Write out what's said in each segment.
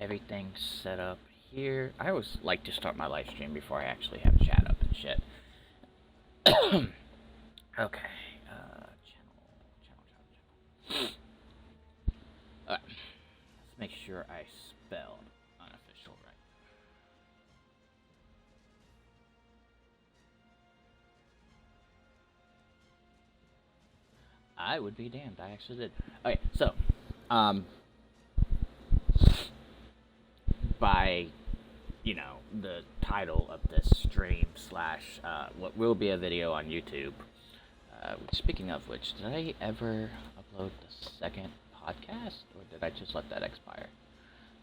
everything's set up here. I always like to start my live stream before I actually have chat up and shit. Okay. Channel. Alright. Let's make sure I spelled unofficial right. I would be damned. I actually did. Okay, so, by, the title of this stream slash, what will be a video on YouTube. Speaking of which, did I ever upload the second podcast, or did I just let that expire?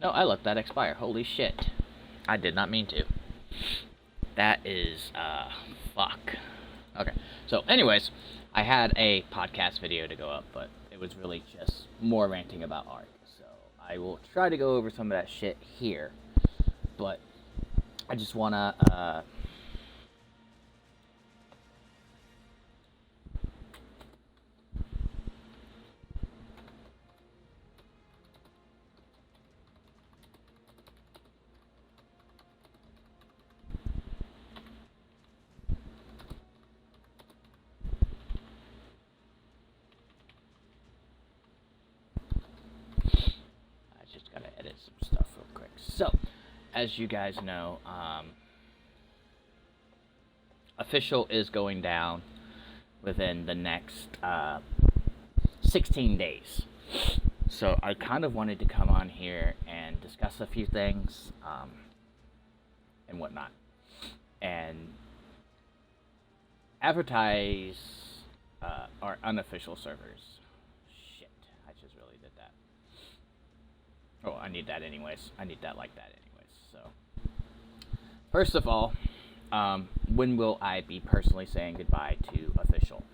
No, I let that expire. Holy shit. I did not mean to. That is, fuck. Okay, so anyways, I had a podcast video to go up, but it was really just more ranting about Ark. So I will try to go over some of that shit here, but I just wanna, edit some stuff real quick. So, as you guys know, official is going down within the next 16 days. So I kind of wanted to come on here and discuss a few things and whatnot, and advertise our unofficial servers. Shit, I just really did that. Oh, I need that anyways. I need that like that anyways. So, first of all, when will I be personally saying goodbye to official?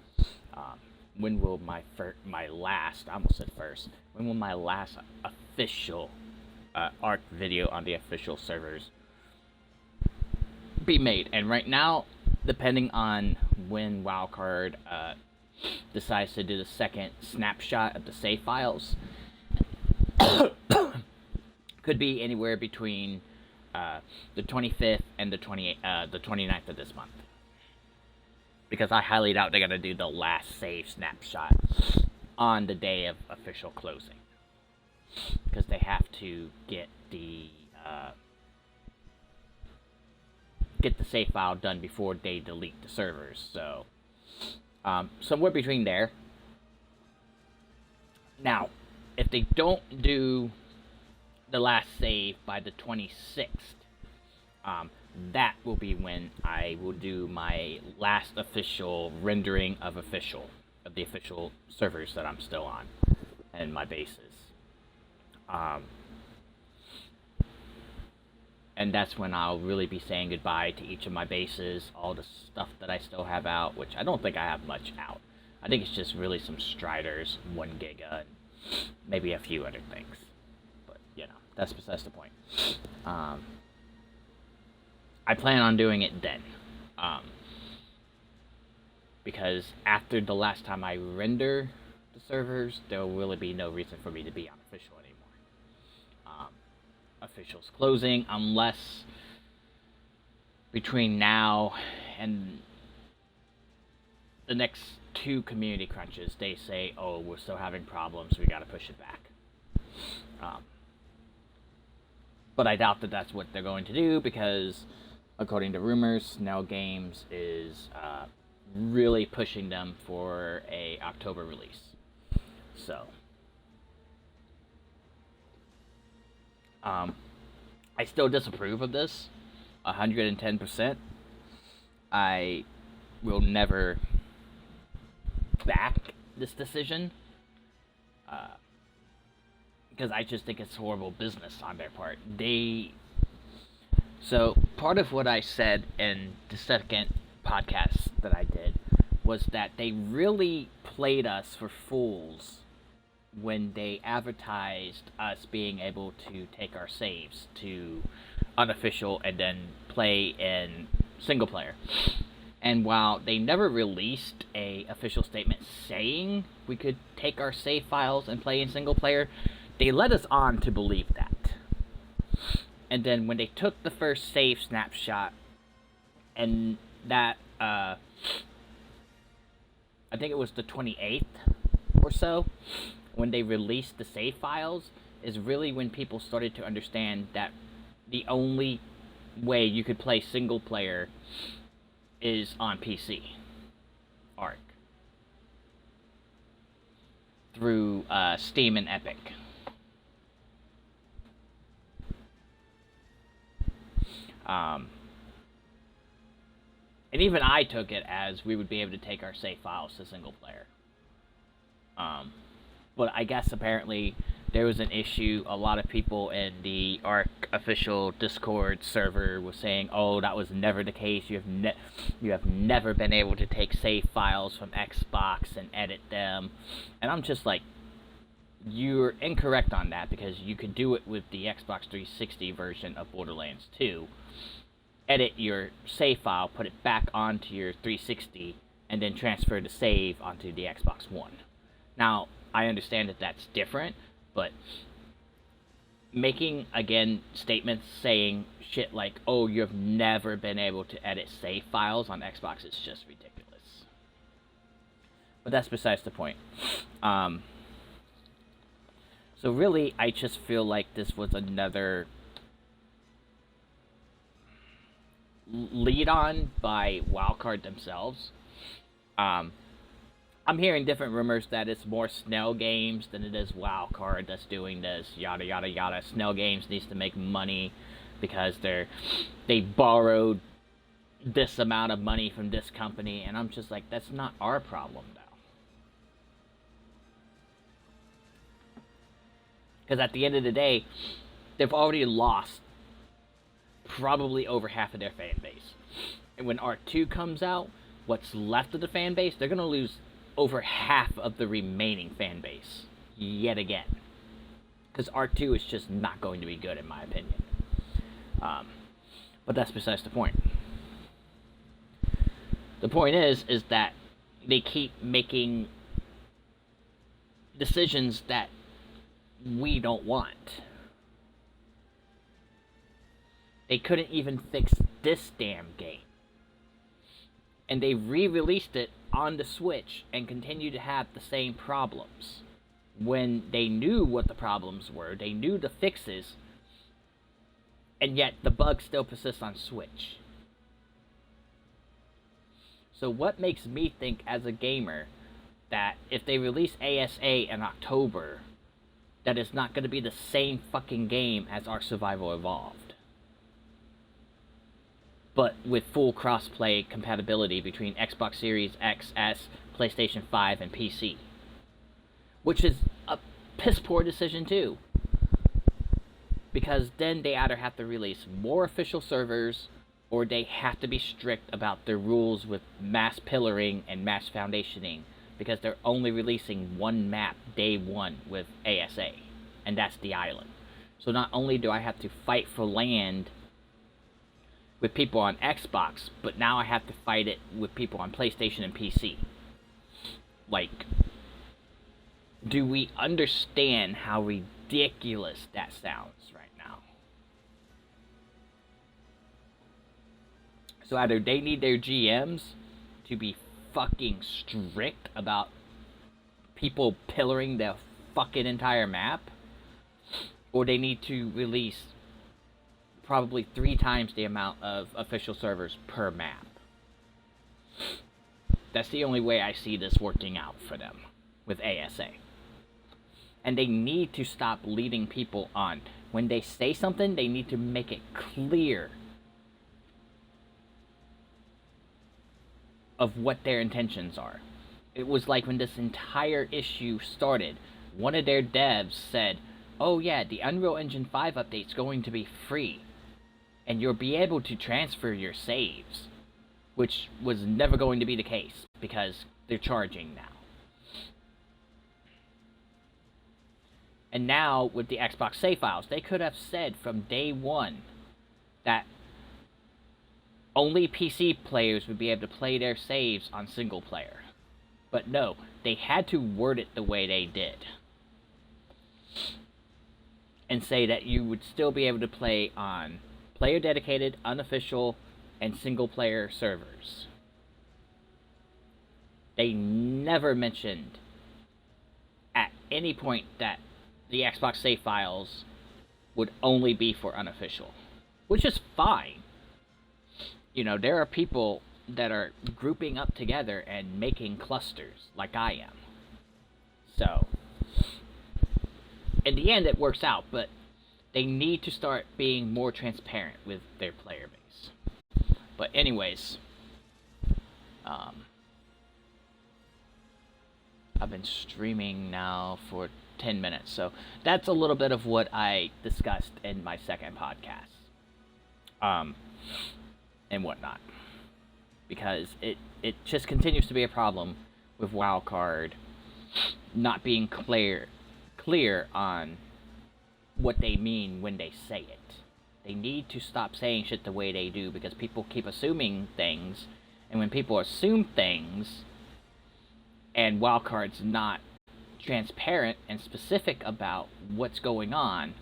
When will my last, I almost said first, when will my last official Ark video on the official servers be made? And right now, depending on when Wildcard decides to do the second snapshot of the save files, could be anywhere between the 25th and the 29th of this month. Because I highly doubt they're going to do the last save snapshot on the day of official closing. Because they have to get the save file done before they delete the servers. So, somewhere between there. Now, if they don't do the last save by the 26th, that will be when I will do my last official rendering of the official servers that I'm still on, and my bases. And that's when I'll really be saying goodbye to each of my bases, all the stuff that I still have out, which I don't think I have much out. I think it's just really some Striders, 1 Giga, and maybe a few other things. But, that's besides the point. I plan on doing it then. Because after the last time I render the servers, there will really be no reason for me to be on official anymore. Official's closing, unless between now and the next 2 community crunches, they say, oh, we're still having problems, we gotta push it back. But I doubt that that's what they're going to do, because according to rumors, Now Games is really pushing them for a October release. So, I still disapprove of this 110%. I will never back this decision, because I just think it's horrible business on their part. So part of what I said in the second podcast that I did was that they really played us for fools when they advertised us being able to take our saves to unofficial and then play in single player. And while they never released a official statement saying we could take our save files and play in single player, they led us on to believe that. And then when they took the first save snapshot, and that, I think it was the 28th or so, when they released the save files, is really when people started to understand that the only way you could play single player is on PC. Ark. Through Steam and Epic. And even I took it as we would be able to take our save files to single player. But I guess apparently there was an issue. A lot of people in the Ark official Discord server was saying, "Oh, that was never the case. You have never been able to take save files from Xbox and edit them." And I'm just like, you're incorrect on that, because you could do it with the Xbox 360 version of Borderlands 2. Edit your save file, put it back onto your 360, and then transfer the save onto the Xbox One. Now, I understand that that's different, but making, again, statements saying shit like, "Oh, you've never been able to edit save files on Xbox," is just ridiculous. But that's besides the point. So really, I just feel like this was another lead on by Wildcard themselves. I'm hearing different rumors that it's more Snell Games than it is Wildcard that's doing this, yada yada yada. Snell Games needs to make money because they borrowed this amount of money from this company, and I'm just like, that's not our problem though. Because at the end of the day, they've already lost probably over half of their fan base. And when Ark 2 comes out, what's left of the fan base, they're going to lose over half of the remaining fan base yet again. Because Ark 2 is just not going to be good, in my opinion. But that's besides the point. The point is that they keep making decisions that we don't want. They couldn't even fix this damn game. And they re-released it on the Switch and continue to have the same problems. When they knew what the problems were, they knew the fixes, and yet the bugs still persist on Switch. So what makes me think as a gamer that if they release ASA in October, that it's not going to be the same fucking game as Ark Survival Evolved? But with full cross-play compatibility between Xbox Series X, S, PlayStation 5, and PC. Which is a piss-poor decision too. Because then they either have to release more official servers, or they have to be strict about their rules with mass pillaring and mass foundationing, because they're only releasing one map day one with ASA, and that's the island. So not only do I have to fight for land with people on Xbox, but now I have to fight it with people on PlayStation and PC. Like, do we understand how ridiculous that sounds right now? So either they need their GMs to be fucking strict about people pillaring the fucking entire map, or they need to release probably 3 times the amount of official servers per map. That's the only way I see this working out for them with ASA. And they need to stop leading people on. When they say something, they need to make it clear of what their intentions are. It was like when this entire issue started, one of their devs said, "Oh yeah, the Unreal Engine 5 update's going to be free, and you'll be able to transfer your saves," which was never going to be the case, because they're charging now. And now, with the Xbox save files, they could have said from day one that only PC players would be able to play their saves on single player. But no, they had to word it the way they did. and say that you would still be able to play on player-dedicated, unofficial, and single-player servers. They never mentioned at any point that the Xbox save files would only be for unofficial, which is fine. You know, there are people that are grouping up together and making clusters like I am. So, in the end, it works out, but they need to start being more transparent with their player base. But anyways, I've been streaming now for 10 minutes, so that's a little bit of what I discussed in my second podcast. And whatnot. Because it just continues to be a problem with Wildcard not being clear on what they mean when they say it. They need to stop saying shit the way they do, because people keep assuming things, and when people assume things and Wildcard's not transparent and specific about what's going on,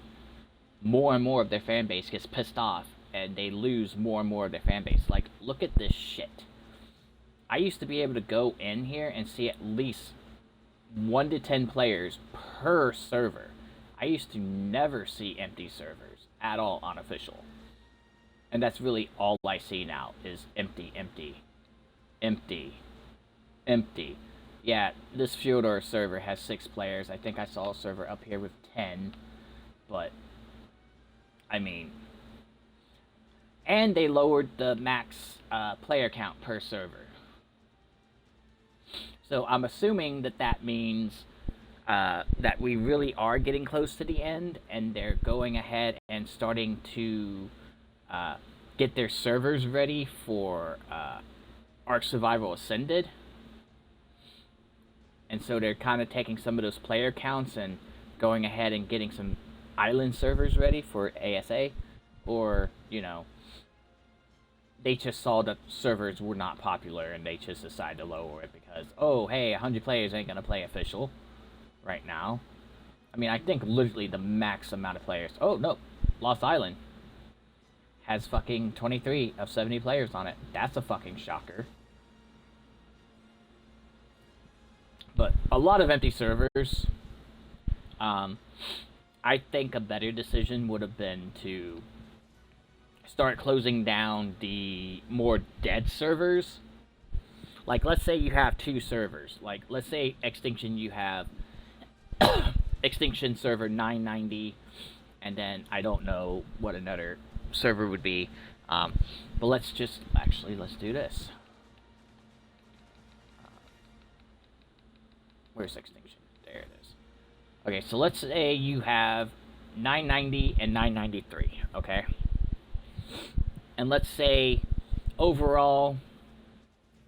more and more of their fan base gets pissed off, and they lose more and more of their fan base. Like, look at this shit. I used to be able to go in here and see at least 1 to 10 players per server. I used to never see empty servers at all on official. And that's really all I see now is empty, empty, empty, empty. Yeah, this Fyodor server has 6 players. I think I saw a server up here with 10. But, I mean... And they lowered the max player count per server. So I'm assuming that that means that we really are getting close to the end, and they're going ahead and starting to get their servers ready for Ark Survival Ascended. And so they're kind of taking some of those player counts and going ahead and getting some island servers ready for ASA. Or, you know, they just saw that servers were not popular and they just decided to lower it because, oh, hey, 100 players ain't going to play official right now. I mean, I think literally the max amount of players... Oh, no. Lost Island has fucking 23 of 70 players on it. That's a fucking shocker. But a lot of empty servers. I think a better decision would have been to start closing down the more dead servers. Like, let's say you have 2 servers. Like, let's say Extinction, you have Extinction server 990, and then I don't know what another server would be. But let's do this. Where's Extinction? There it is. Okay, so let's say you have 990 and 993, okay? And let's say overall,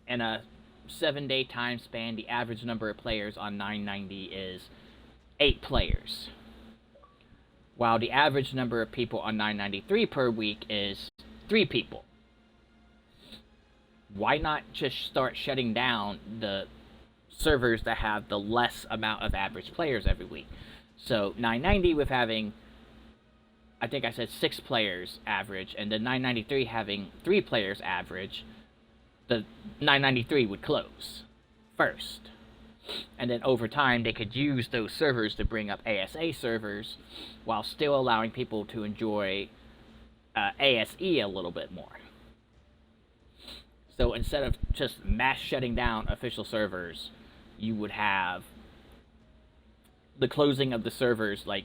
in a 7-day time span, the average number of players on 990 is 8 players. While the average number of people on 993 per week is 3 people. Why not just start shutting down the servers that have the less amount of average players every week? So 990 with having, I think I said 6 players average, and the 993 having 3 players average, the 993 would close first. And then over time, they could use those servers to bring up ASA servers while still allowing people to enjoy ASE a little bit more. So instead of just mass shutting down official servers, you would have the closing of the servers, like,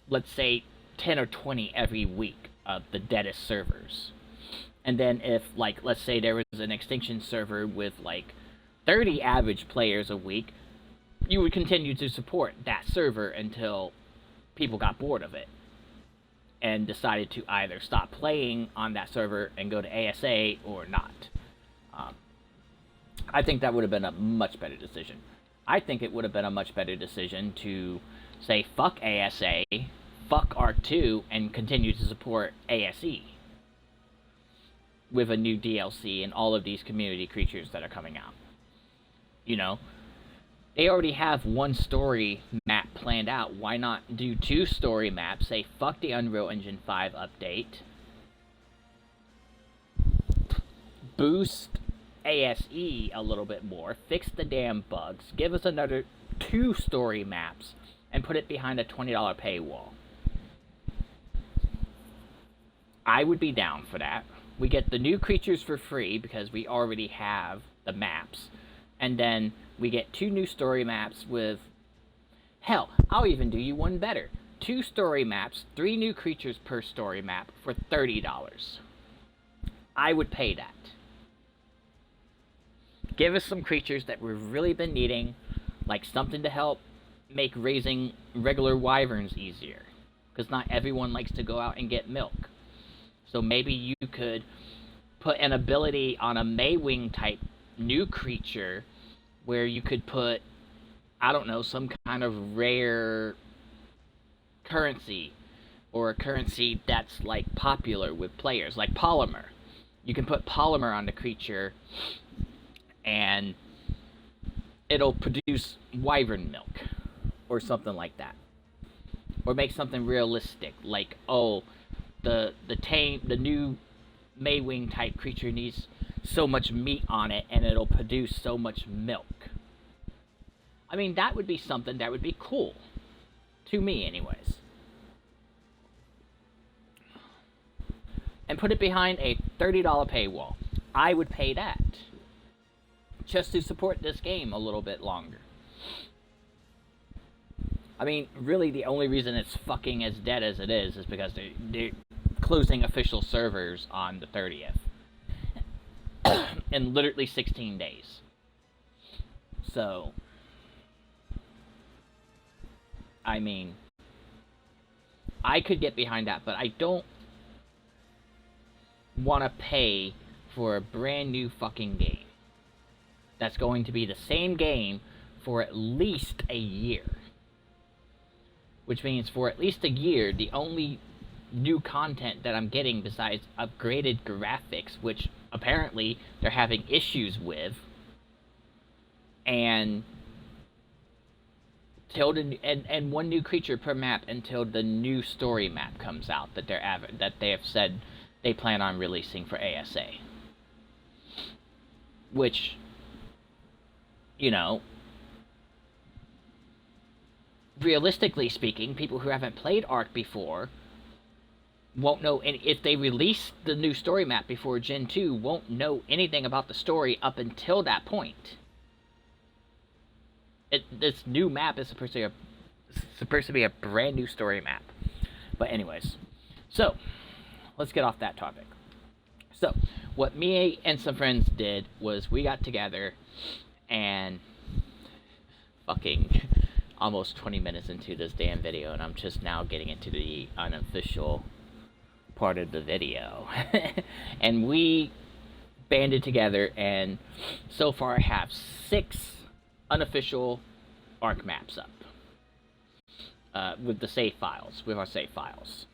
let's say 10 or 20 every week of the deadest servers. And then if, like, let's say there was an Extinction server with, like, 30 average players a week, you would continue to support that server until people got bored of it and decided to either stop playing on that server and go to ASA or not. I think that would have been a much better decision. I think it would have been a much better decision to say fuck ASA, fuck Ark 2, and continue to support ASE with a new DLC and all of these community creatures that are coming out. You know, they already have one story map planned out, why not do 2 story maps? Say, fuck the Unreal Engine 5 update. Boost ASE a little bit more. Fix the damn bugs. Give us another 2 story maps. And put it behind a $20 paywall. I would be down for that. We get the new creatures for free because we already have the maps. And then we get 2 new story maps with... Hell, I'll even do you one better. 2 story maps, 3 new creatures per story map for $30. I would pay that. Give us some creatures that we've really been needing, like something to help make raising regular wyverns easier. Because not everyone likes to go out and get milk. So maybe you could put an ability on a Maywing type new creature where you could put, I don't know, some kind of rare currency, or a currency that's like popular with players, like polymer. You can put polymer on the creature and it'll produce wyvern milk or something like that. Or make something realistic, like, oh, the new Maywing type creature needs so much meat on it and it'll produce so much milk. I mean, that would be something that would be cool. To me, anyways. And put it behind a $30 paywall. I would pay that. Just to support this game a little bit longer. I mean, really the only reason it's fucking as dead as it is because they're closing official servers on the 30th. In literally 16 days. So, I mean, I could get behind that, but I don't want to pay for a brand new fucking game. That's going to be the same game for at least a year. Which means for at least a year, the only new content that I'm getting besides upgraded graphics, which apparently they're having issues with, and one new creature per map until the new story map comes out that they have said they plan on releasing for ASA. Which, you know, realistically speaking, people who haven't played Ark before won't know, and if they release the new story map before Gen 2, won't know anything about the story up until that point. This new map is supposed to be a brand new story map. But anyways, so let's get off that topic. So what me and some friends did was we got together and fucking almost 20 minutes into this damn video, and I'm just now getting into the unofficial part of the video. And we banded together and so far have 6 unofficial Ark maps up. With the save files, with our save files.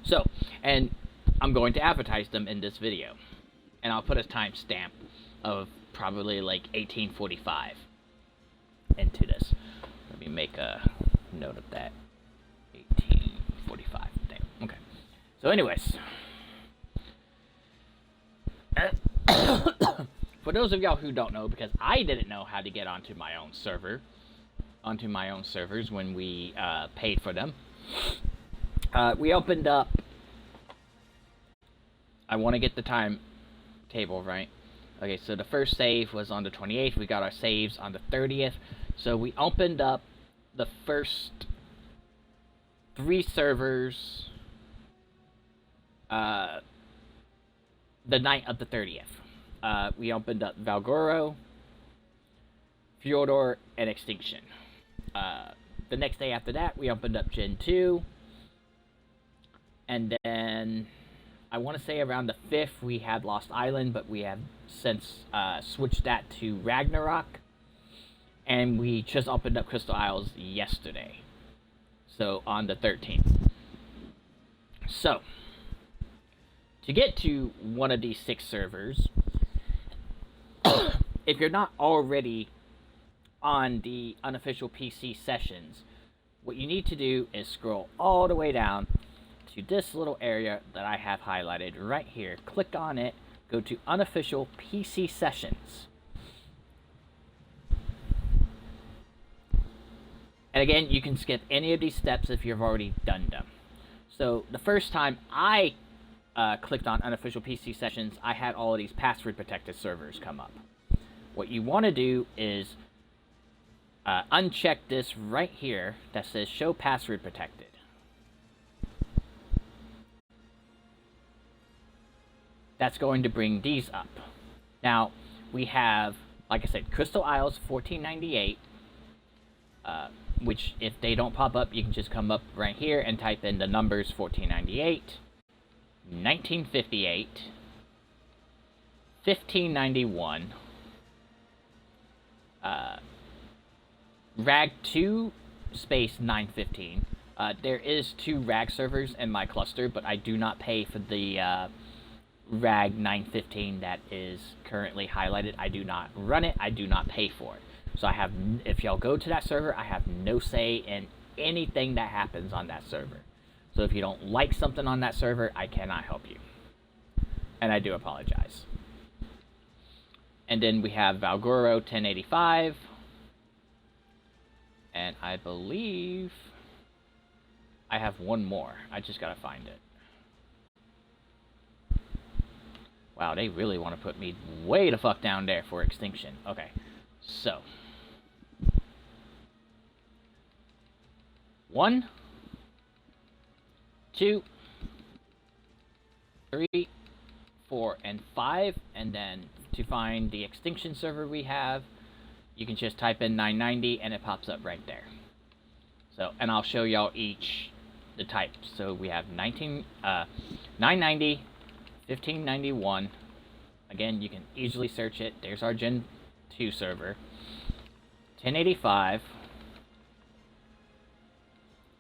So, and I'm going to advertise them in this video. And I'll put a timestamp of probably like 1845 into this. Let me make a note of that. 1845. Damn. Okay. So anyways. For those of y'all who don't know, because I didn't know how to get onto my own servers when we paid for them. We opened up, I want to get the timetable right. Okay, so the first save was on the 28th. We got our saves on the 30th. So we opened up the first 3 servers the night of the 30th. We opened up Valgoro, Fjordor, and Extinction. The next day after that, we opened up Gen 2. And then, I want to say around the 5th, we had Lost Island, but we have since switched that to Ragnarok. And we just opened up Crystal Isles yesterday. So, on the 13th. So, to get to one of these 6 servers, if you're not already on the unofficial PC sessions, what you need to do is scroll all the way down to this little area that I have highlighted right here. Click on it, go to unofficial PC sessions. And again, you can skip any of these steps if you've already done them. So the first time I clicked on unofficial PC sessions, I had all of these password protected servers come up. What you want to do is uncheck this right here that says show password protected. That's going to bring these up. Now, we have, like I said, Crystal Isles 1498, which if they don't pop up, you can just come up right here and type in the numbers 1498, 1958, 1591, RAG 2 space 915. There is 2 RAG servers in my cluster, but I do not pay for the RAG 915 that is currently highlighted. I do not run it. I do not pay for it. So I have, if y'all go to that server, I have no say in anything that happens on that server. So if you don't like something on that server, I cannot help you. And I do apologize. And then we have Valgoro 1085. And I believe I have one more. I just gotta find it. Wow, they really want to put me way the fuck down there for extinction. Okay, so 1, 2, 3, 4, and 5, and then to find the extinction server we have, you can just type in 990 and it pops up right there. So, and I'll show y'all each the types. So we have 990, 1591. Again, you can easily search it. There's our Gen 2 server. 1085.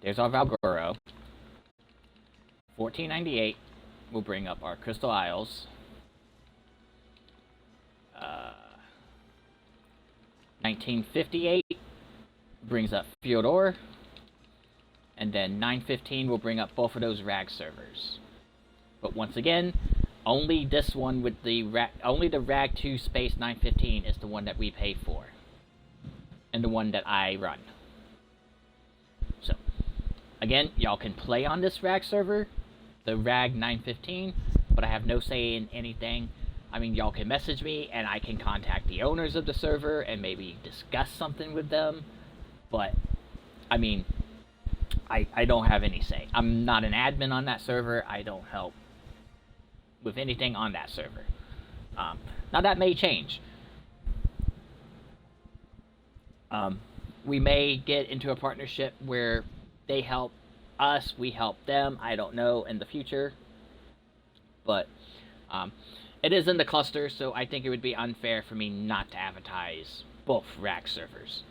There's our Valgoro. 1498 will bring up our Crystal Isles. 1958 brings up Fyodor. And then 915 will bring up both of those RAG servers. But once again, only this one with the only the RAG 2 space 915 is the one that we pay for. And the one that I run. So, again, y'all can play on this RAG server, the RAG 915, but I have no say in anything. I mean, y'all can message me and I can contact the owners of the server and maybe discuss something with them. But, I mean, I don't have any say. I'm not an admin on that server. I don't help with anything on that server. Now that may change. We may get into a partnership where they help us, we help them. I don't know in the future. But it is in the cluster, so I think it would be unfair for me not to advertise both RAG servers.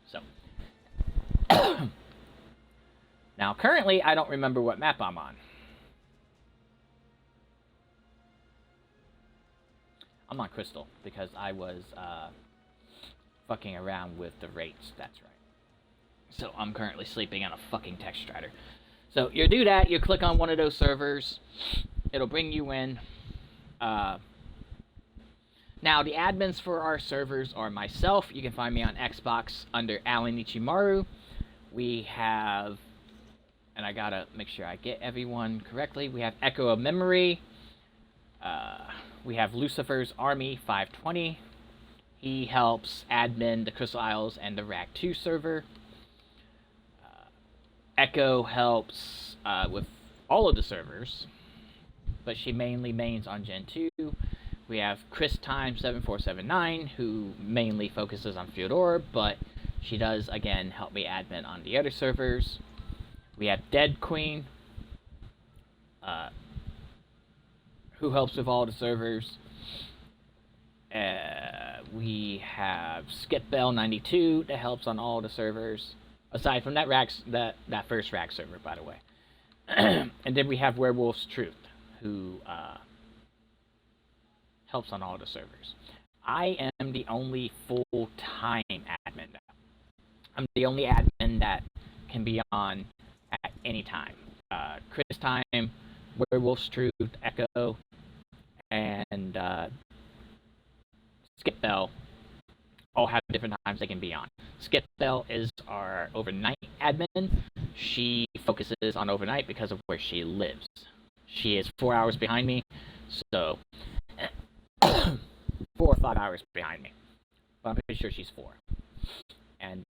So. Now, currently, I don't remember what map I'm on. I'm on Crystal, because I was fucking around with the rates, that's right. So, I'm currently sleeping on a fucking text strider. So, you do that, you click on one of those servers, it'll bring you in. Now, the admins for our servers are myself. You can find me on Xbox under Alan Ichimaru. We have... and I gotta make sure I get everyone correctly. We have Echo of Memory. We have Lucifer's Army 520. He helps admin the Crystal Isles and the RAG 2 server. Echo helps with all of the servers, but she mainly mains on Gen 2. We have Chris Time 7479, who mainly focuses on Fyodor, but she does, again, help me admin on the other servers. We have Dead Queen, who helps with all the servers. We have Skipbell92 that helps on all the servers, aside from that first RAG server, by the way. And then we have Werewolf's Truth, who helps on all the servers. I am the only full-time admin. I'm the only admin that can be on at any time. Chris Time, Werewolf's Truth, Echo, and Skip Bell all have different times they can be on. Skip Bell is our overnight admin. She focuses on overnight because of where she lives. She is 4 hours behind me, so 4 or 5 hours behind me. But I'm pretty sure she's 4. And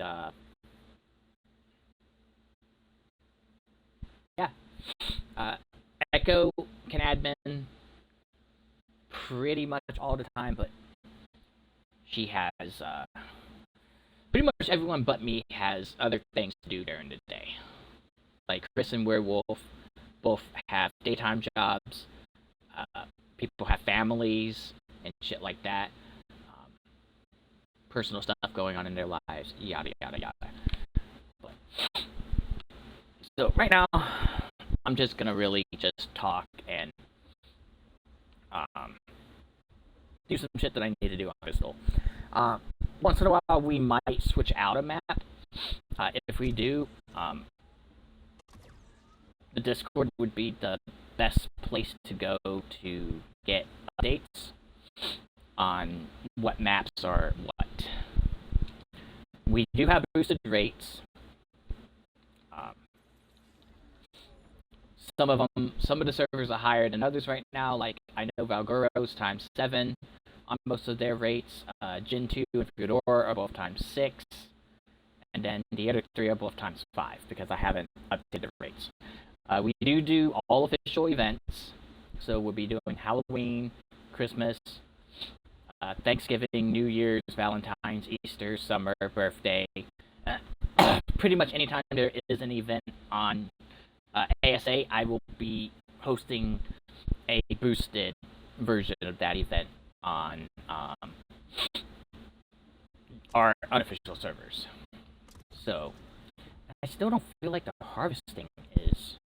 yeah, Echo can admin pretty much all the time, but she has pretty much everyone but me has other things to do during the day. Like Chris and Werewolf both have daytime jobs. People have families and shit like that. Personal stuff going on in their lives, yada yada yada. But, so right now, I'm just gonna really just talk and do some shit that I need to do on Pistol. Once in a while, we might switch out a map. If we do, the Discord would be the best place to go to get updates on what maps are what. We do have boosted rates. Some of the servers are higher than others right now. Like I know Valguro's times 7 on most of their rates. Gen 2 and Fedor are both times 6, and then the other 3 are both times 5 because I haven't updated the rates. We do all official events, so we'll be doing Halloween, Christmas, Thanksgiving, New Year's, Valentine's, Easter, summer, birthday. Pretty much anytime there is an event on ASA, I will be hosting a boosted version of that event on our unofficial servers. So, I still don't feel like the harvesting is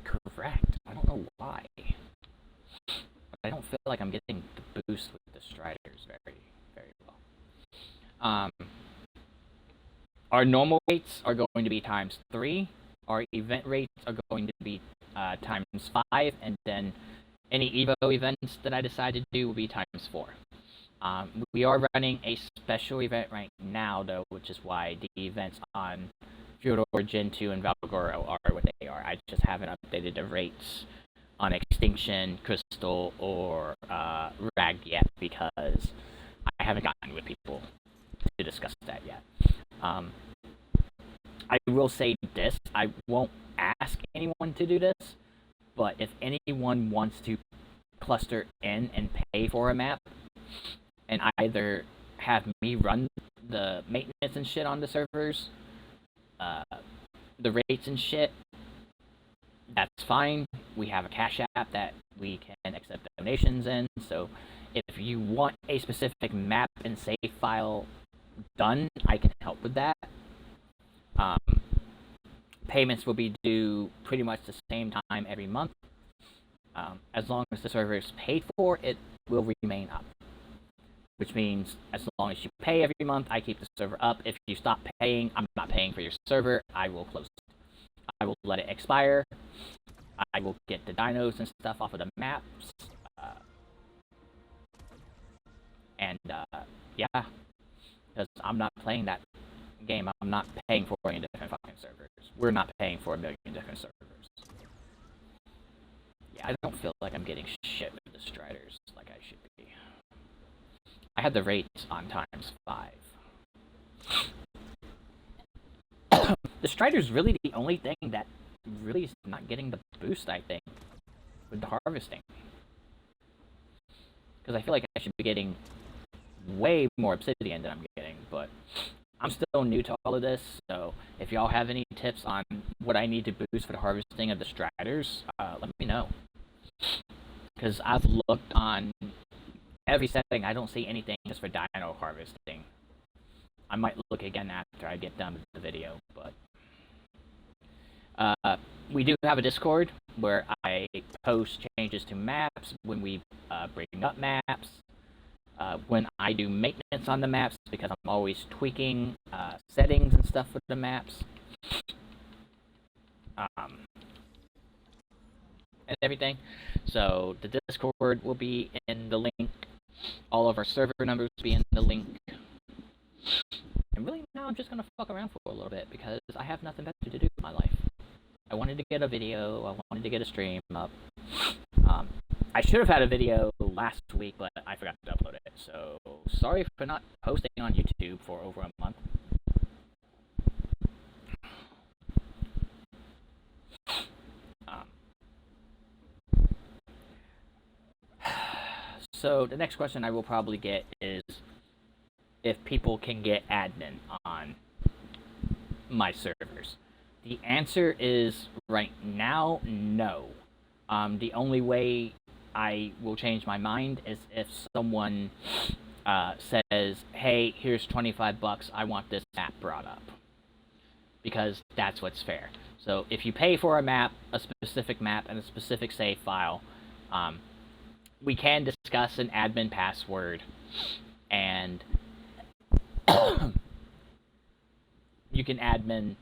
correct. I don't know why. But I don't feel like I'm getting the boost with the Striders very, very well. Our normal rates are going to be times 3. Our event rates are going to be times 5, and then any Evo events that I decide to do will be times 4. We are running a special event right now, though, which is why the events on Fyodor, Gen 2, and Valgoro are what they are. I just haven't updated the rates on Extinction, Crystal, or Ragged yet because I haven't gotten with people to discuss that yet. I will say this, I won't ask anyone to do this, but if anyone wants to cluster in and pay for a map, and either have me run the maintenance and shit on the servers, the rates and shit, that's fine. We have a Cash App that we can accept donations in, so if you want a specific map and save file done, I can help with that. Payments will be due pretty much the same time every month. As long as the server is paid for, it will remain up. Which means as long as you pay every month, I keep the server up. If you stop paying, I'm not paying for your server. I will close it. I will let it expire. I will get the dinos and stuff off of the maps. Yeah. Because I'm not playing that game. I'm not paying for any different fucking servers. We're not paying for 1 million different servers. Yeah, I don't feel like I'm getting shit with the Striders like I should be. I had the rates on times 5. The Strider's really the only thing that really is not getting the boost, I think, with the harvesting. Because I feel like I should be getting way more obsidian than I'm getting, but I'm still new to all of this, so if y'all have any tips on what I need to boost for the harvesting of the Striders, let me know. Because I've looked on every setting, I don't see anything just for dino harvesting. I might look again after I get done with the video, but we do have a Discord where I post changes to maps when we bring up maps. when I do maintenance on the maps, because I'm always tweaking settings and stuff for the maps. And everything. So the Discord will be in the link. All of our server numbers will be in the link. And really now I'm just going to fuck around for a little bit because I have nothing better to do in my life. I wanted to get a video. I wanted to get a stream up. I should have had a video last week, but I forgot to upload it. So sorry for not posting on YouTube for over a month. So the next question I will probably get is if people can get admin on my servers. The answer is right now, no. The only way I will change my mind is if someone says, hey, here's 25 bucks, I want this map brought up. Because that's what's fair. So if you pay for a map, a specific map, and a specific save file, we can discuss an admin password, and you can admin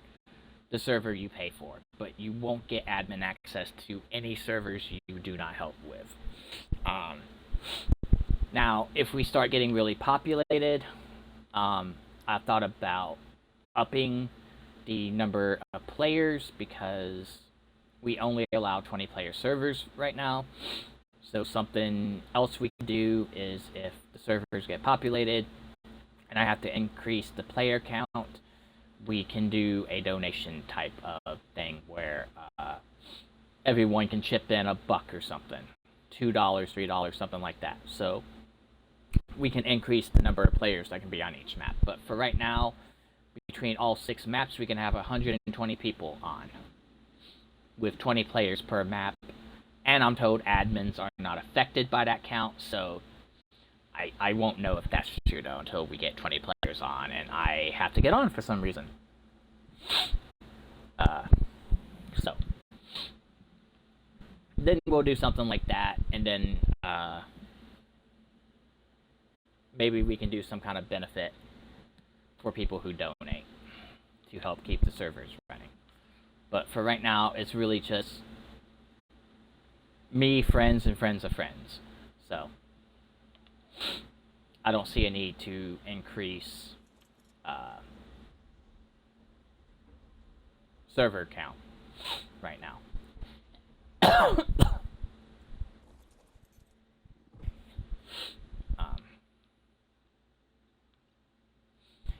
the server you pay for, but you won't get admin access to any servers you do not help with. Now, if we start getting really populated, I've thought about upping the number of players because we only allow 20-player servers right now. So something else we can do is if the servers get populated and I have to increase the player count, we can do a donation type of thing where everyone can chip in $1 or something. $2, $3, something like that. So we can increase the number of players that can be on each map. But for right now, between all 6 maps, we can have 120 people on with 20 players per map. And I'm told admins are not affected by that count, so I won't know if that's true, though, until we get 20 players on, and I have to get on for some reason. So then we'll do something like that, and then maybe we can do some kind of benefit for people who donate to help keep the servers running. But for right now, it's really just me, friends, and friends of friends. So I don't see a need to increase server count right now.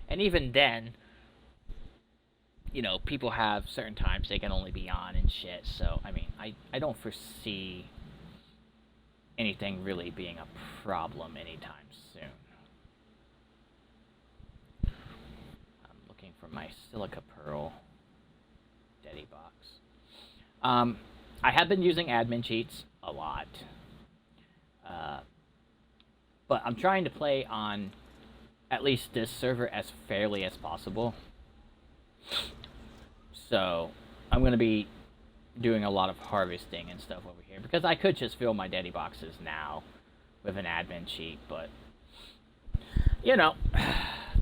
And even then, you know, people have certain times they can only be on and shit. So, I mean, I don't foresee anything really being a problem anytime soon. I'm looking for my silica pearl Daddy box. I have been using admin cheats a lot. But I'm trying to play on at least this server as fairly as possible. So I'm going to be doing a lot of harvesting and stuff over here, because I could just fill my daddy boxes now with an admin cheat, but you know,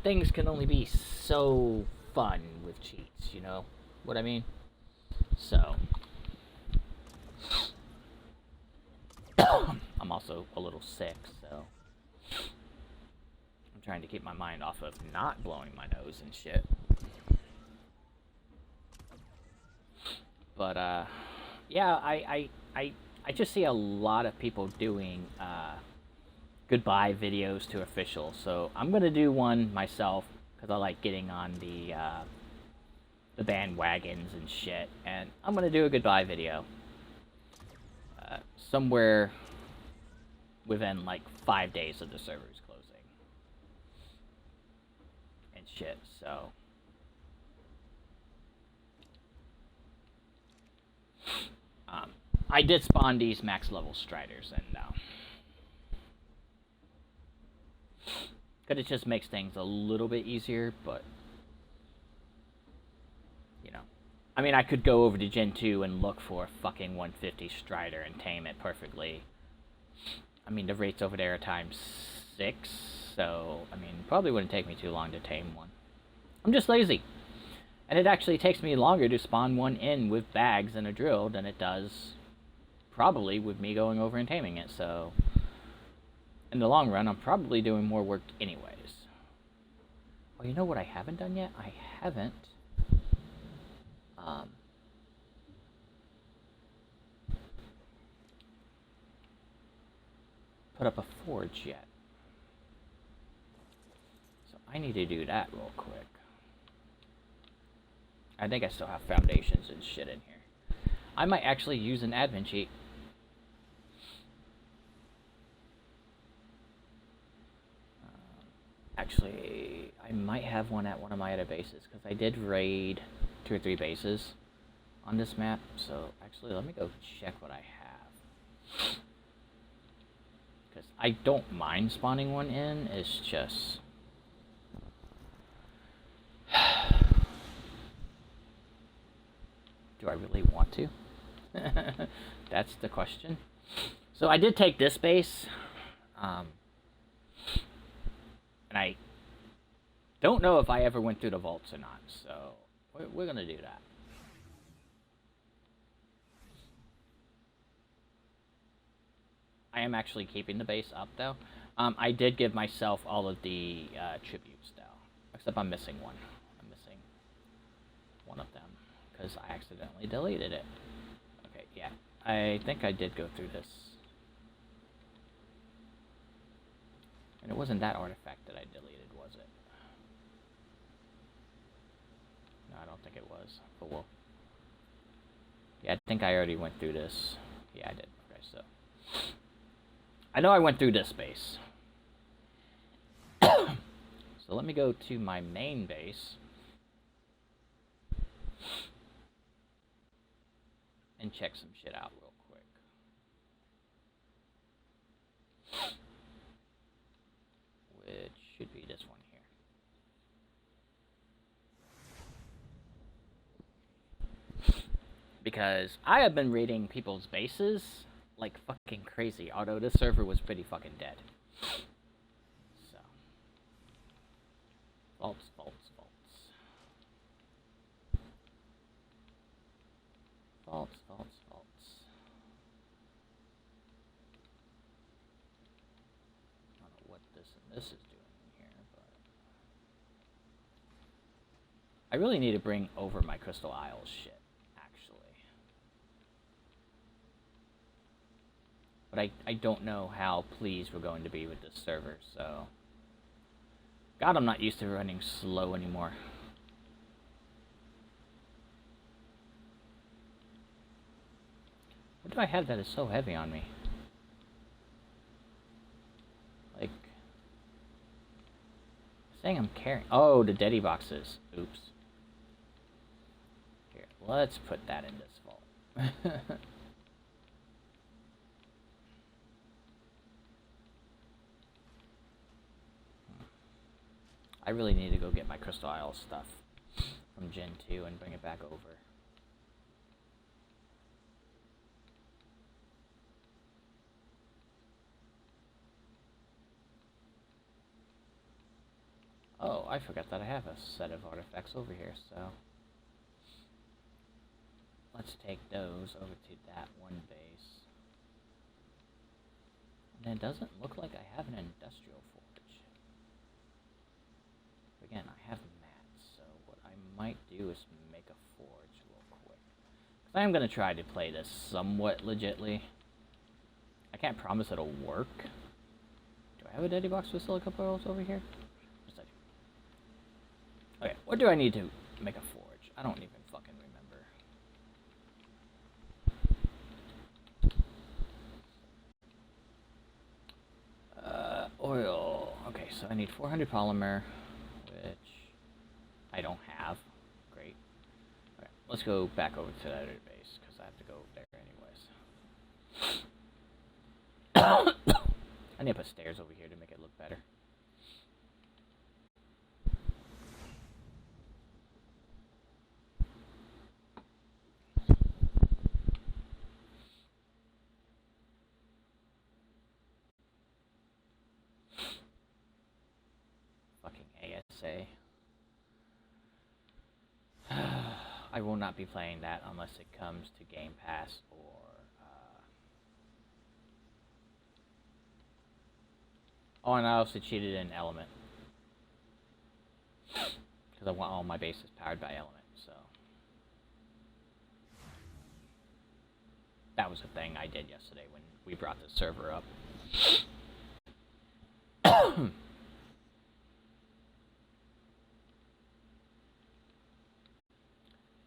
things can only be so fun with cheats, you know what I mean? So I'm also a little sick, so I'm trying to keep my mind off of not blowing my nose and shit. But yeah, I just see a lot of people doing goodbye videos to official, so I'm gonna do one myself because I like getting on the bandwagons and shit, and I'm gonna do a goodbye video somewhere within like 5 days of the servers closing and shit. So I did spawn these max level striders, and because it just makes things a little bit easier, but you know, I mean, I could go over to Gen 2 and look for a fucking 150 strider and tame it perfectly. I mean, the rates over there are times 6, so, I mean, probably wouldn't take me too long to tame one. I'm just lazy. And it actually takes me longer to spawn one in with bags and a drill than it does probably with me going over and taming it, so in the long run, I'm probably doing more work anyways. Oh, you know what I haven't done yet? I haven't put up a forge yet. So I need to do that real quick. I think I still have foundations and shit in here. I might actually use an admin cheat. Actually, I might have one at one of my other bases, because I did raid 2 or 3 bases on this map. So actually, let me go check what I have. Because I don't mind spawning one in, it's just... do I really want to? That's the question. So I did take this base. And I don't know if I ever went through the vaults or not, so we're gonna do that. I am actually keeping the base up, though. I did give myself all of the tributes, though. Except I'm missing one. I'm missing one of them, because I accidentally deleted it. Okay, yeah. I think I did go through this. And it wasn't that artifact that I deleted, was it? No, I don't think it was. But well. Yeah, I think I already went through this. Yeah, I did. Okay, so. I know I went through this base. So let me go to my main base. And check some shit out real quick. Which should be this one here. Because I have been raiding people's bases like fucking crazy, although this server was pretty fucking dead. So. Vaults, vaults, vaults. Vaults, vaults, vaults. I don't know what this and this is doing here, but... I really need to bring over my Crystal Isles shit, actually. But I don't know how pleased we're going to be with this server, so... God, I'm not used to running slow anymore. What do I have that is so heavy on me? Like... saying I'm carrying... oh, the Deddy boxes. Oops. Here, let's put that in this vault. I really need to go get my Crystal Isle stuff from Gen 2 and bring it back over. Oh, I forgot that I have a set of artifacts over here, so... let's take those over to that one base. And it doesn't look like I have an industrial forge. Again, I have mats, so what I might do is make a forge real quick. Because I am going to try to play this somewhat legitly. I can't promise it'll work. Do I have a Deddy box with silica pearls over here? Yes, I do. Okay, what do I need to make a forge? I don't even fucking remember. Oil. Okay, so I need 400 polymer. Which I don't have. Great. Okay, let's go back over to that other base, because I have to go there anyways. I need to put stairs over here to make it look better. say. I will not be playing that unless it comes to Game Pass or oh, and I also cheated in Element because I want all my bases powered by Element. So that was a thing I did yesterday when we brought the server up.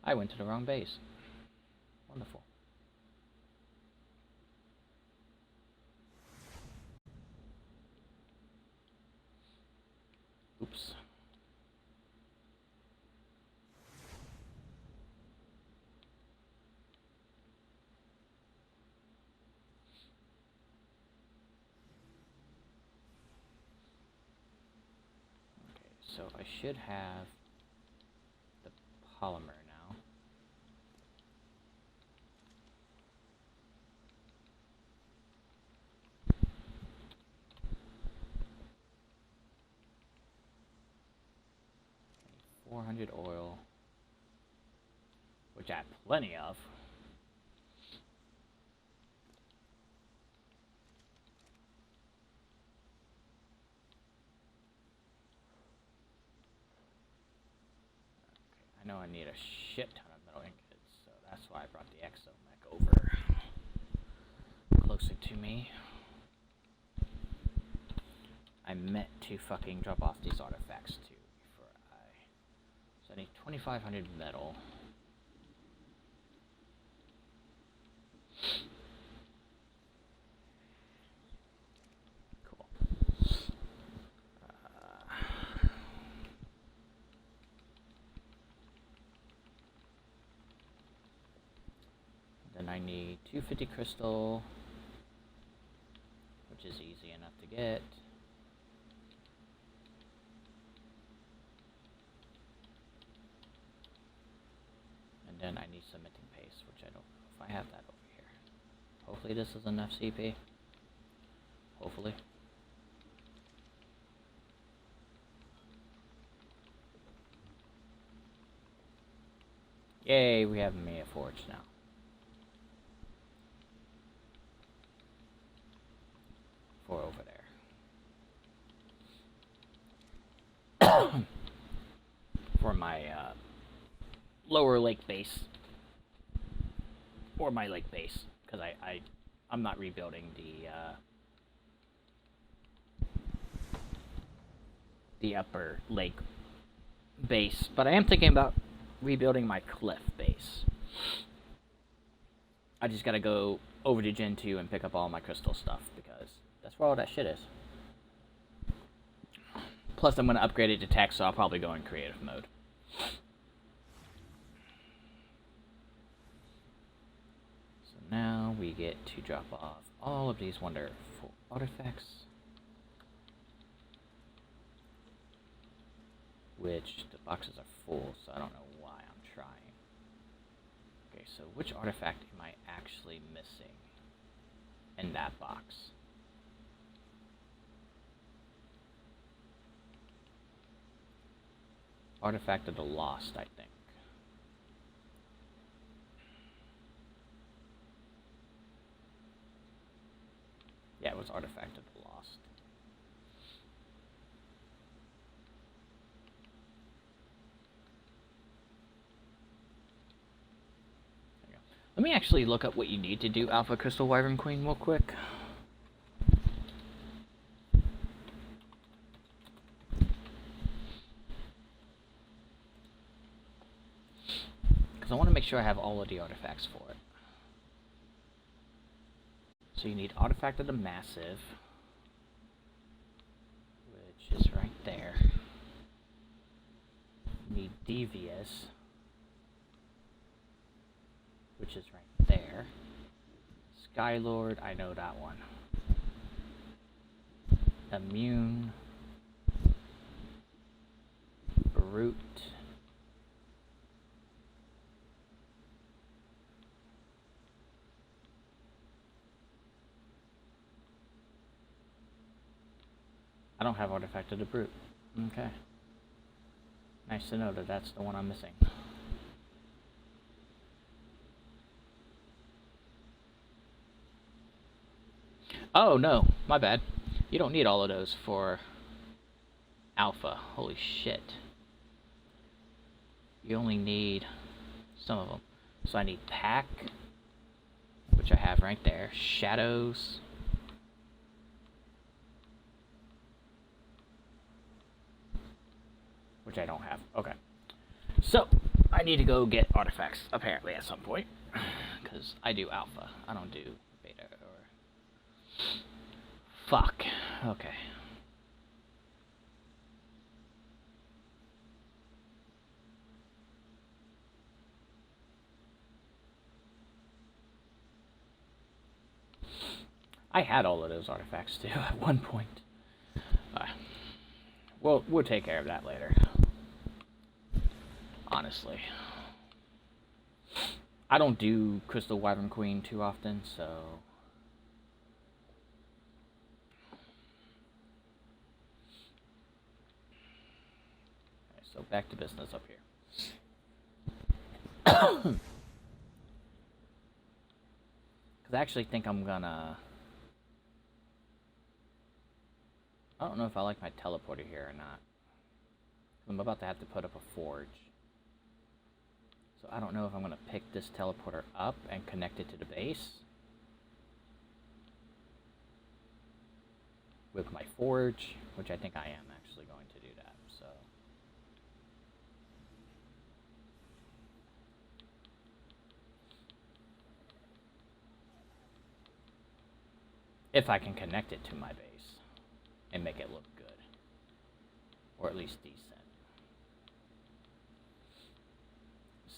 I went to the wrong base. Wonderful. Oops. Okay, so I should have the polymer now. I need 400 oil, which I have plenty of. I know I need a shit ton of metal ingots, so that's why I brought the exomech over closer to me. I meant to fucking drop off these artifacts too before so I need 2,500 metal. Cool. Then I need 250 crystal, which is easy enough to get. And then I need cementing paste, which I don't know if I have that over here. Hopefully this is enough CP. Hopefully. Yay, we have me a forge now. For over there. For my lower lake base. Or my lake base. Because I'm not rebuilding the upper lake base. But I am thinking about rebuilding my cliff base. I just gotta go over to Gen 2 and pick up all my crystal stuff, because that's where all that shit is. Plus, I'm gonna upgrade it to tech, so I'll probably go in creative mode. So now we get to drop off all of these wonderful artifacts, which the boxes are full, so I don't know why I'm trying. Okay, so which artifact am I actually missing in that box? Artifact of the Lost, I think. Yeah, it was Artifact of the Lost. There you go. Let me actually look up what you need to do Alpha Crystal Wyvern Queen real quick. Because I want to make sure I have all of the artifacts for it. So you need Artifact of the Massive, which is right there. You need Devious, which is right there. Skylord, I know that one. Immune. Brute. I don't have Artifact of the Brute. Okay. Nice to know that that's the one I'm missing. Oh, no. My bad. You don't need all of those for alpha. Holy shit. You only need some of them. So I need pack, which I have right there. Shadows. Which I don't have. Okay. So, I need to go get artifacts, apparently, at some point. Because I do alpha. I don't do beta or... Fuck. Okay. I had all of those artifacts, too, at one point. Well, we'll take care of that later. Honestly. I don't do Crystal Wyvern Queen too often, so... Okay, so back to business up here. Because I actually think I'm gonna... I don't know if I like my teleporter here or not. I'm about to have to put up a forge. So I don't know if I'm going to pick this teleporter up and connect it to the base with my forge, which I think I am actually going to do that. So if I can connect it to my base and make it look good, or at least decent.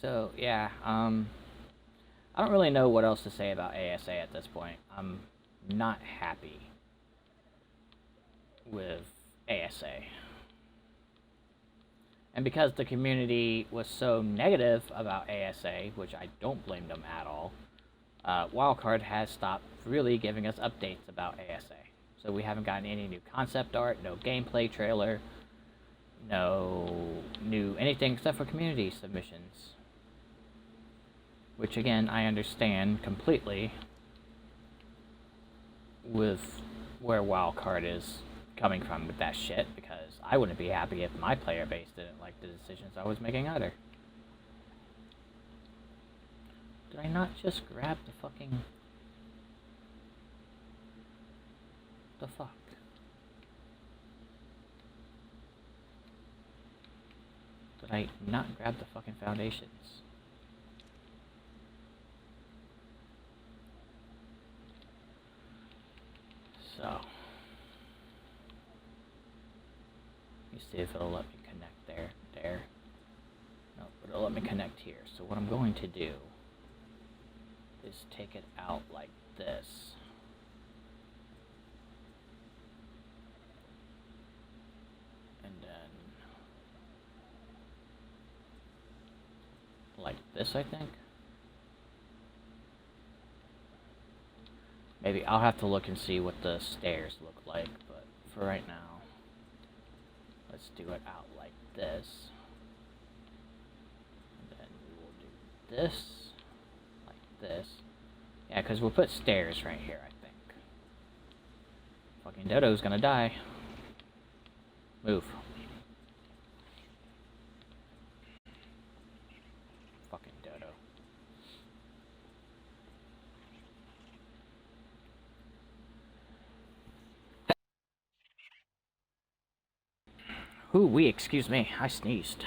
So, yeah, I don't really know what else to say about ASA at this point. I'm not happy with ASA. And because the community was so negative about ASA, which I don't blame them at all, Wildcard has stopped really giving us updates about ASA. So we haven't gotten any new concept art, no gameplay trailer, no new anything except for community submissions. Which, again, I understand completely with where Wildcard is coming from with that shit, because I wouldn't be happy if my player base didn't like the decisions I was making either. Did I not just grab the fucking... The fuck? Did I not grab the fucking foundations? So, let me see if it'll let me connect there. No, but it'll let me connect here. So what I'm going to do is take it out like this. And then, like this, I think. Maybe I'll have to look and see what the stairs look like, but for right now, let's do it out like this. And then we will do this, like this. Yeah, because we'll put stairs right here, I think. Fucking Dodo's gonna die. Move. Fucking Dodo. Ooh, excuse me, I sneezed.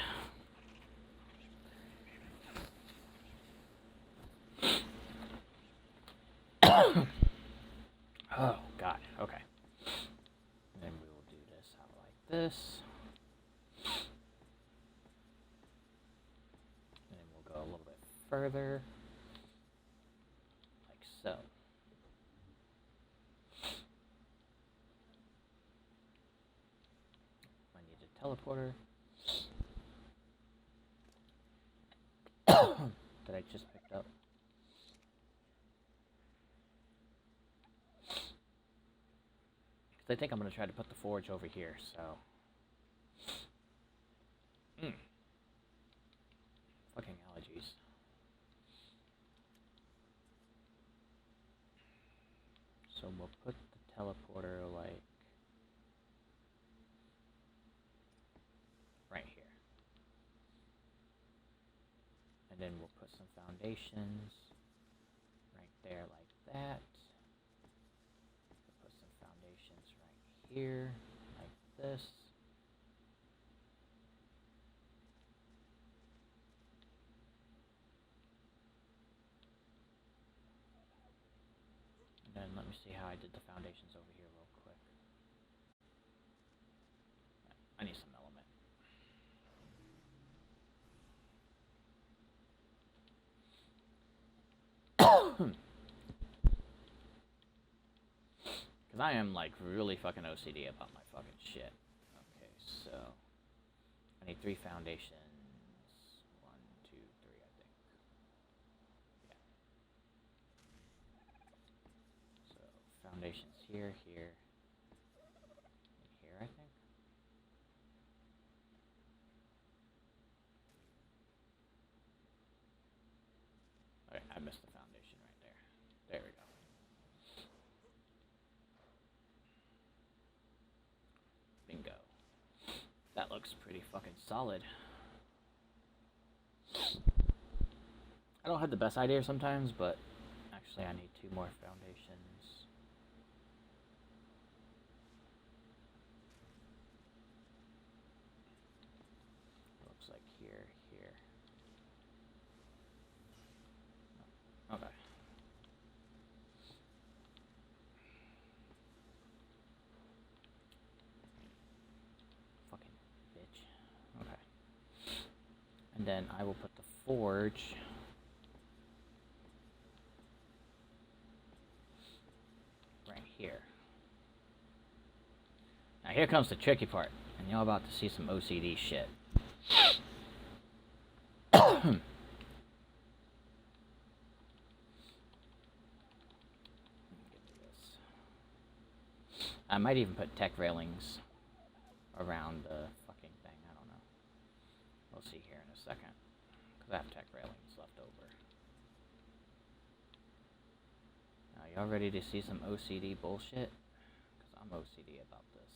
Oh, God, okay. And then we will do this out like this. And then we'll go a little bit further. Like so. I need a teleporter. That I just picked up. Because I think I'm going to try to put the forge over here, so... we'll put the teleporter like right here. And then we'll put some foundations right there like that. We'll put some foundations right here like this. And then let me see how I did the foundations over here real quick. I need some element. Because I am like really fucking OCD about my fucking shit. Okay, so I need 3 foundations. 1, 2, 3, I think. Yeah. So foundations here, here, and here, I think. Okay, I missed the foundation right there. There we go. Bingo. That looks pretty fucking solid. I don't have the best idea sometimes, but actually I need 2 more foundations. Looks like here, here. Okay. Fucking bitch. Okay. And then I will put the forge right here. Now here comes the tricky part, and y'all about to see some OCD shit. I might even put tech railings around the fucking thing. I don't know. We'll see here in a second. Because I have tech railings left over. Now, y'all ready to see some OCD bullshit? Because I'm OCD about this.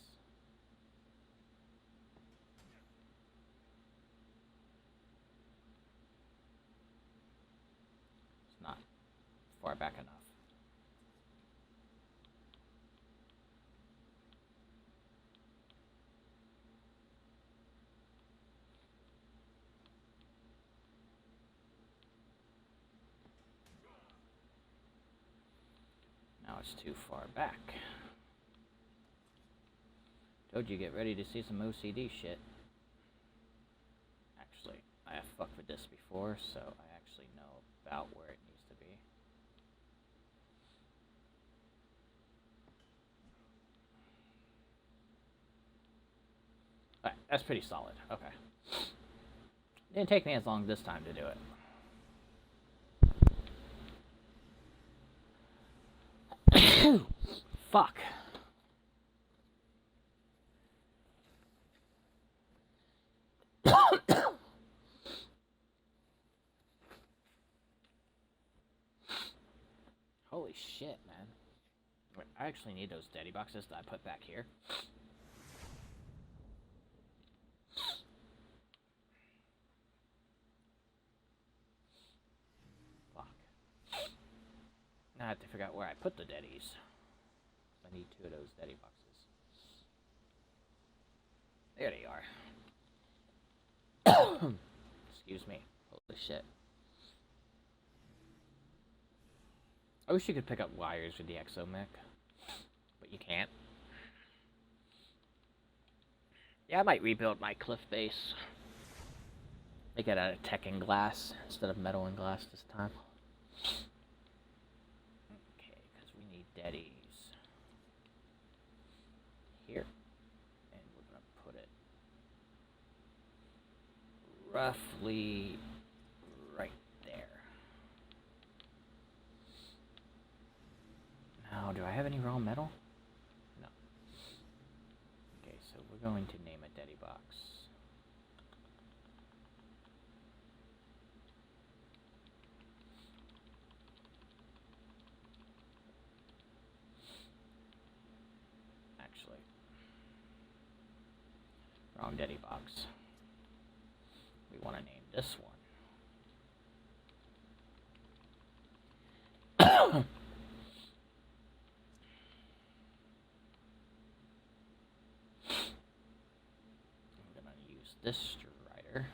It's not far back enough. Now it's too far back. Told you, get ready to see some OCD shit. Actually, I have fucked with this before, so I actually know about where it needs to be. Alright, that's pretty solid. Okay. Didn't take me as long this time to do it. Fuck. Holy shit, man. Wait, I actually need those daddy boxes that I put back here. Fuck. Now I have to figure out where I put the daddies. I need 2 of those daddy boxes. There they are. Excuse me. Holy shit. I wish you could pick up wires with the exomech, but you can't. Yeah, I might rebuild my cliff base. Make it out of tech and glass instead of metal and glass this time. Okay, because we need daddies here, and we're gonna put it roughly right there. Now, do I have any raw metal? No. Okay, so we're going to name a daddy box. actually. Wrong Daddy box. We want to name this one. I'm gonna use this strider.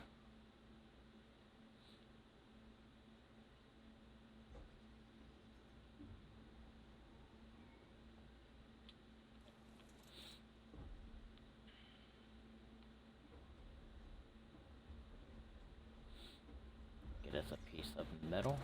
Get us a piece of metal.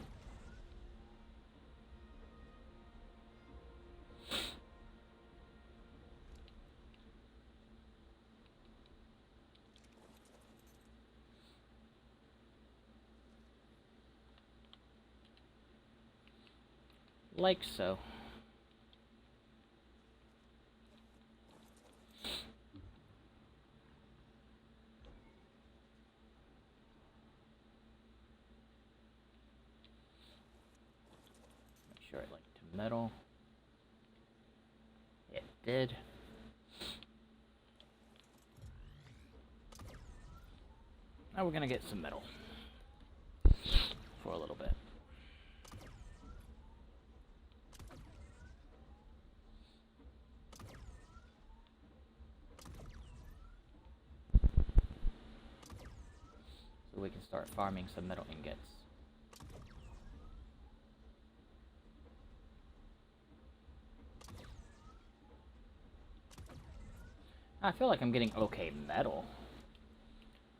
Like so. Make sure it linked to metal. It did. Now we're gonna get some metal for a little bit. So we can start farming some metal ingots. I feel like I'm getting okay metal,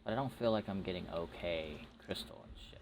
but I don't feel like I'm getting okay crystal and shit.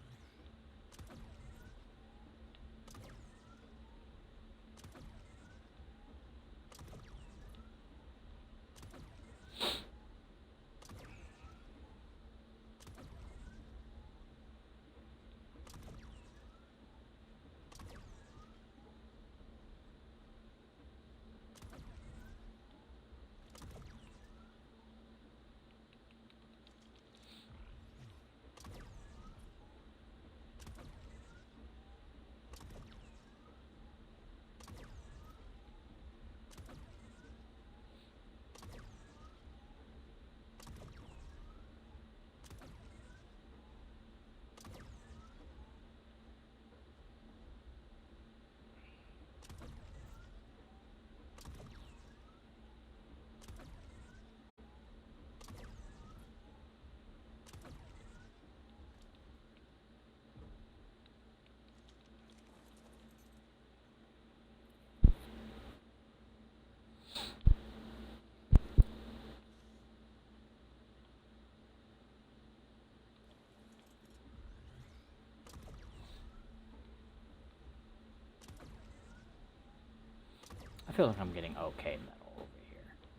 I feel like I'm getting okay metal over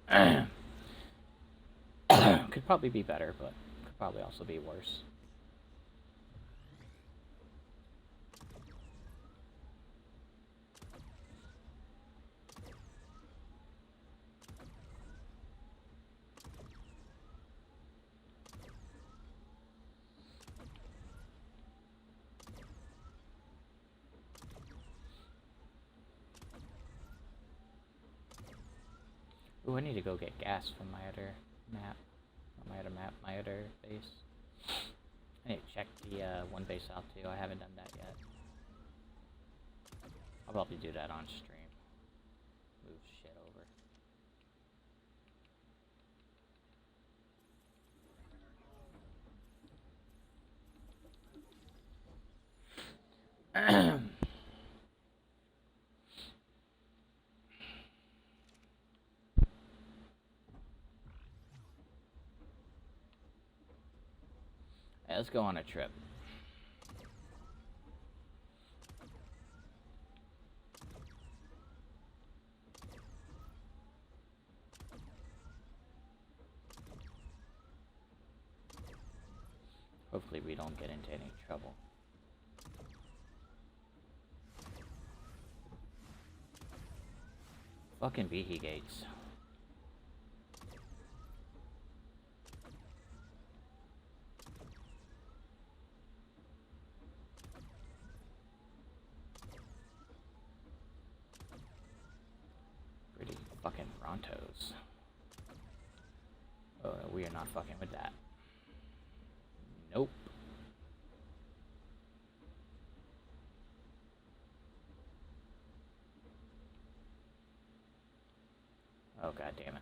here. Could probably be better, but could probably also be worse. Ooh, I need to go get gas from my other map. Not my other map, my other base. I need to check the one base out too. I haven't done that yet. I'll probably do that on stream. Move shit over. Hey, let's go on a trip. Hopefully we don't get into any trouble. Fucking Behe gates. Pretty fucking run. toes. Oh, no, we are not fucking with that. Nope. Oh, god damn it.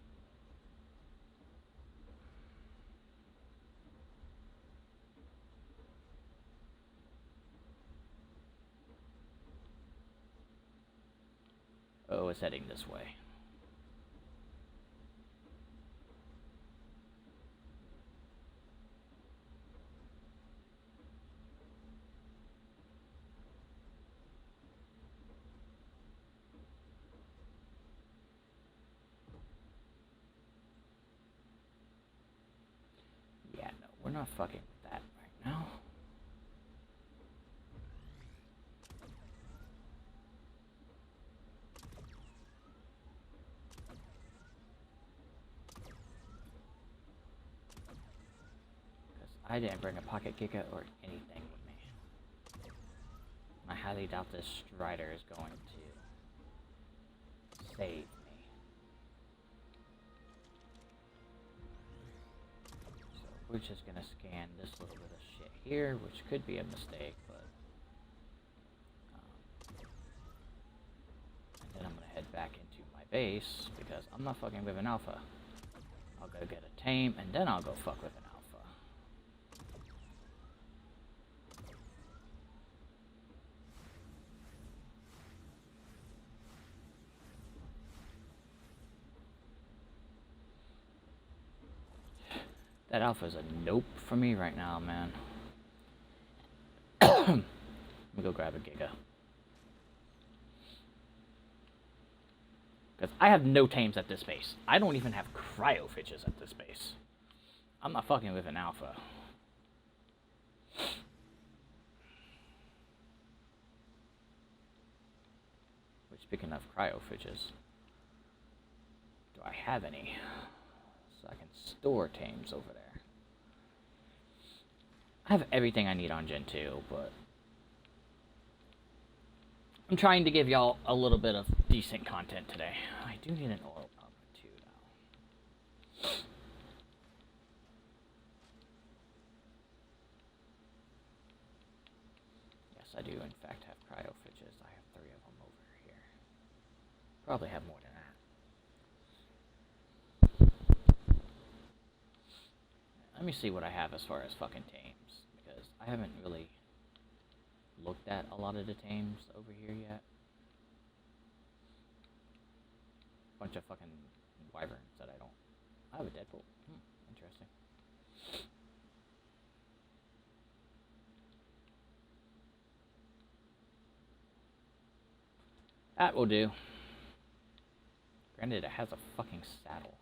Oh, it's heading this way. Yeah, no, we're not fucking with that right now. I didn't bring a pocket giga or anything with me. I highly doubt this Strider is going to save me. So we're just gonna scan this little bit of shit here, which could be a mistake, but and then I'm gonna head back into my base because I'm not fucking with an alpha. I'll go get a tame and then I'll go fuck with an alpha. That alpha's a nope for me right now, man. Let me go grab a giga. Because I have no tames at this base. I don't even have cryofishes at this base. I'm not fucking with an alpha. Which, speaking of cryofishes, do I have any? So I can store tames over there. I have everything I need on Gen 2, but I'm trying to give y'all a little bit of decent content today. I do need an oil pump too now. Yes, I do in fact have cryofishes. I have 3 of them over here. Probably have more than that. Let me see what I have as far as fucking tames, because I haven't really looked at a lot of the tames over here yet. Bunch of fucking wyverns that I don't. I have a Deadpool. Interesting. That will do. Granted, it has a fucking saddle,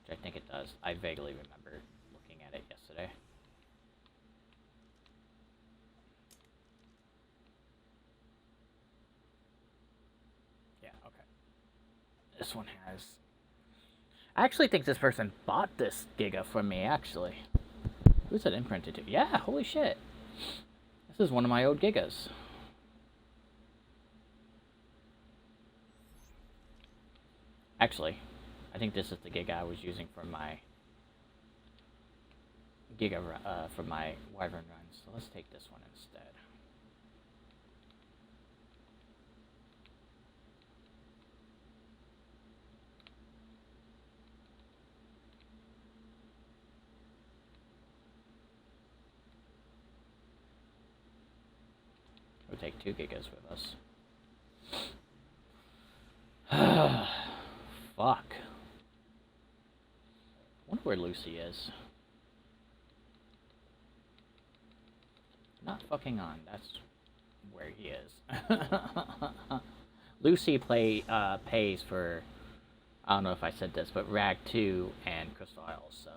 which I think it does. I vaguely remember looking at it yesterday. Yeah, okay. This one has... I actually think this person bought this giga from me, actually. Who's it imprinted to? Yeah, holy shit. This is one of my old gigas. Actually, I think this is the giga I was using for my for my wyvern runs. So let's take this one instead. We'll take 2 gigas with us. Fuck. I wonder where Lucy is. Not fucking on. That's where he is. Lucy pays for, I don't know if I said this, but Rag 2 and Crystal Isles, so.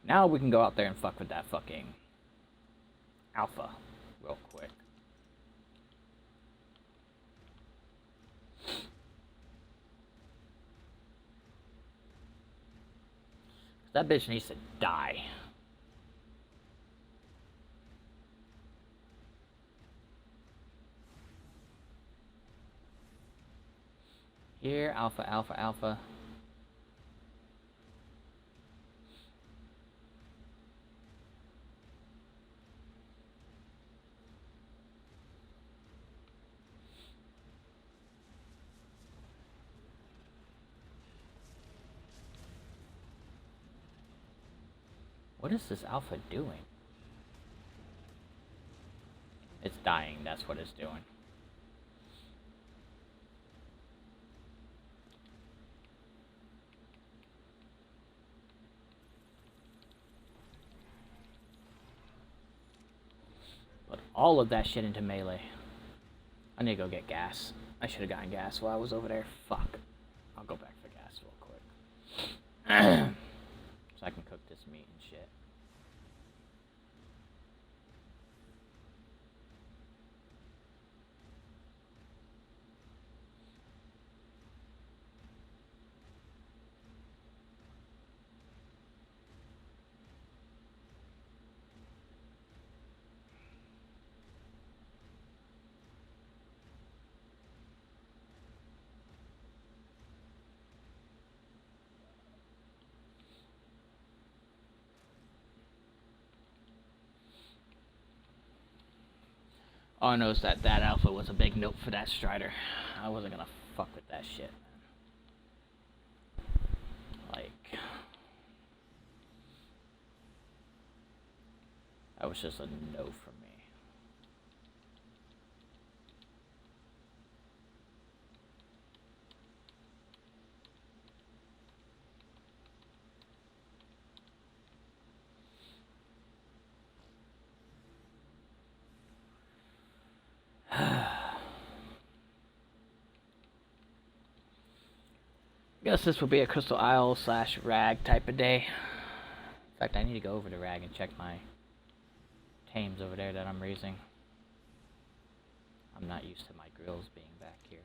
Now we can go out there and fuck with that fucking alpha real quick. That bitch needs to die. Here, alpha, alpha, alpha. What is this alpha doing? It's dying, that's what it's doing. Put all of that shit into melee. I need to go get gas. I should have gotten gas while I was over there. Fuck. I'll go back for gas real quick. So I can cook this meat and shit. All I know is that alpha was a big note for that Strider. I wasn't gonna fuck with that shit. Like, that was just a no for me. I guess this will be a Crystal Isle / rag type of day. In fact, I need to go over to rag and check my tames over there that I'm raising. I'm not used to my grills being back here.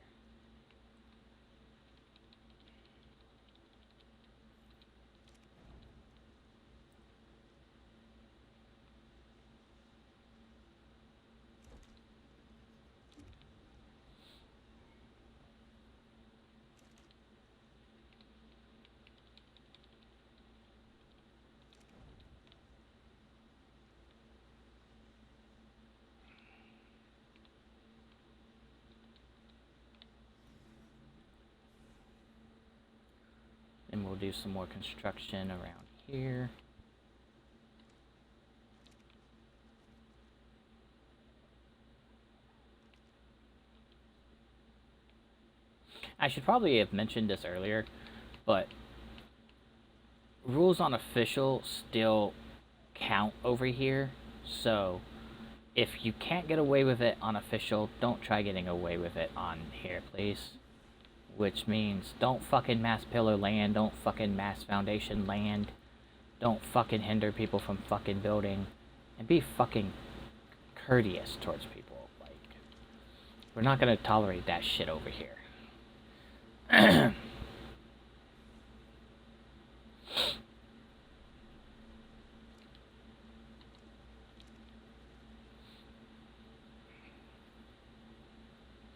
And we'll do some more construction around here. I should probably have mentioned this earlier, but rules on official still count over here. So if you can't get away with it on official, don't try getting away with it on here, please. Which means don't fucking mass pillar land, don't fucking mass foundation land, don't fucking hinder people from fucking building, and be fucking courteous towards people. Like, we're not gonna tolerate that shit over here.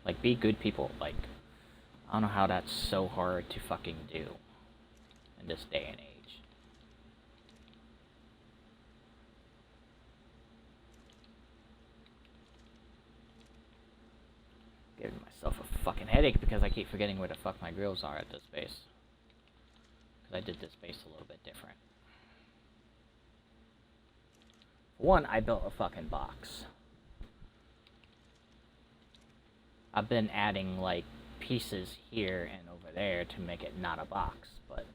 Like, be good people. Like, I don't know how that's so hard to fucking do in this day and age. Giving myself a fucking headache because I keep forgetting where the fuck my grills are at this base. Because I did this base a little bit different. One, I built a fucking box. I've been adding, like, pieces here and over there to make it not a box, but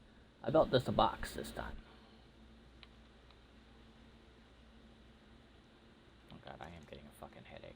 I built this a box this time. Oh god, I am getting a fucking headache.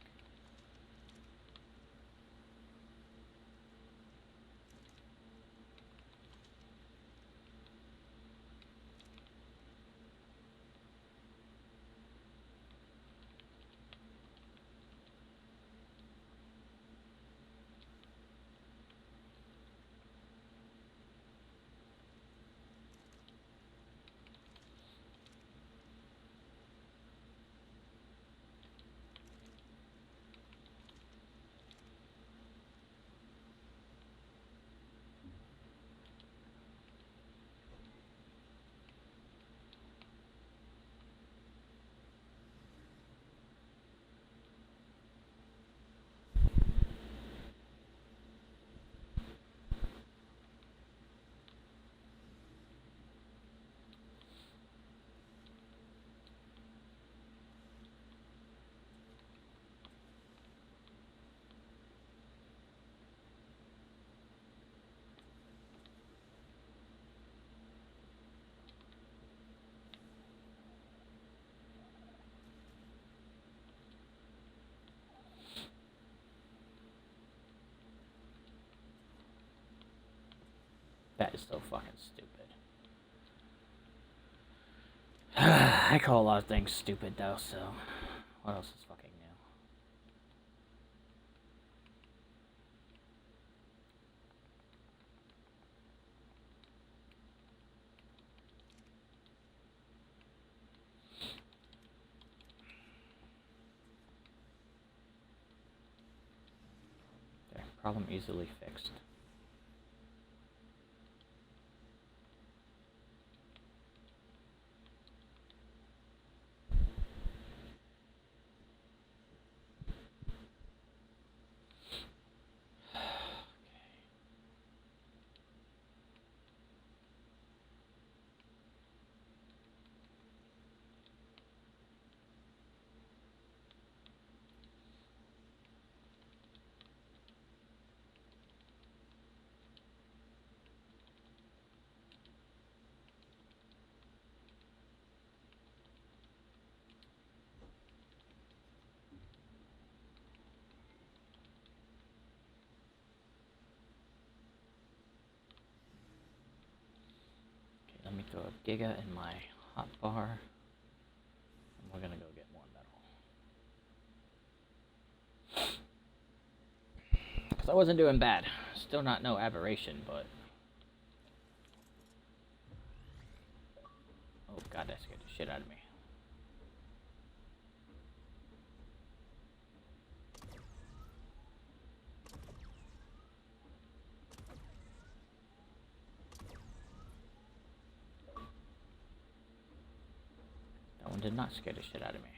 so fucking stupid. I call a lot of things stupid though, so what else is fucking new? Okay, problem easily fixed. Let me throw a Giga in my hotbar, and we're gonna go get more metal. Because I wasn't doing bad. Still not no aberration, but... Oh god, that scared the shit out of me. That one did not scare the shit out of me.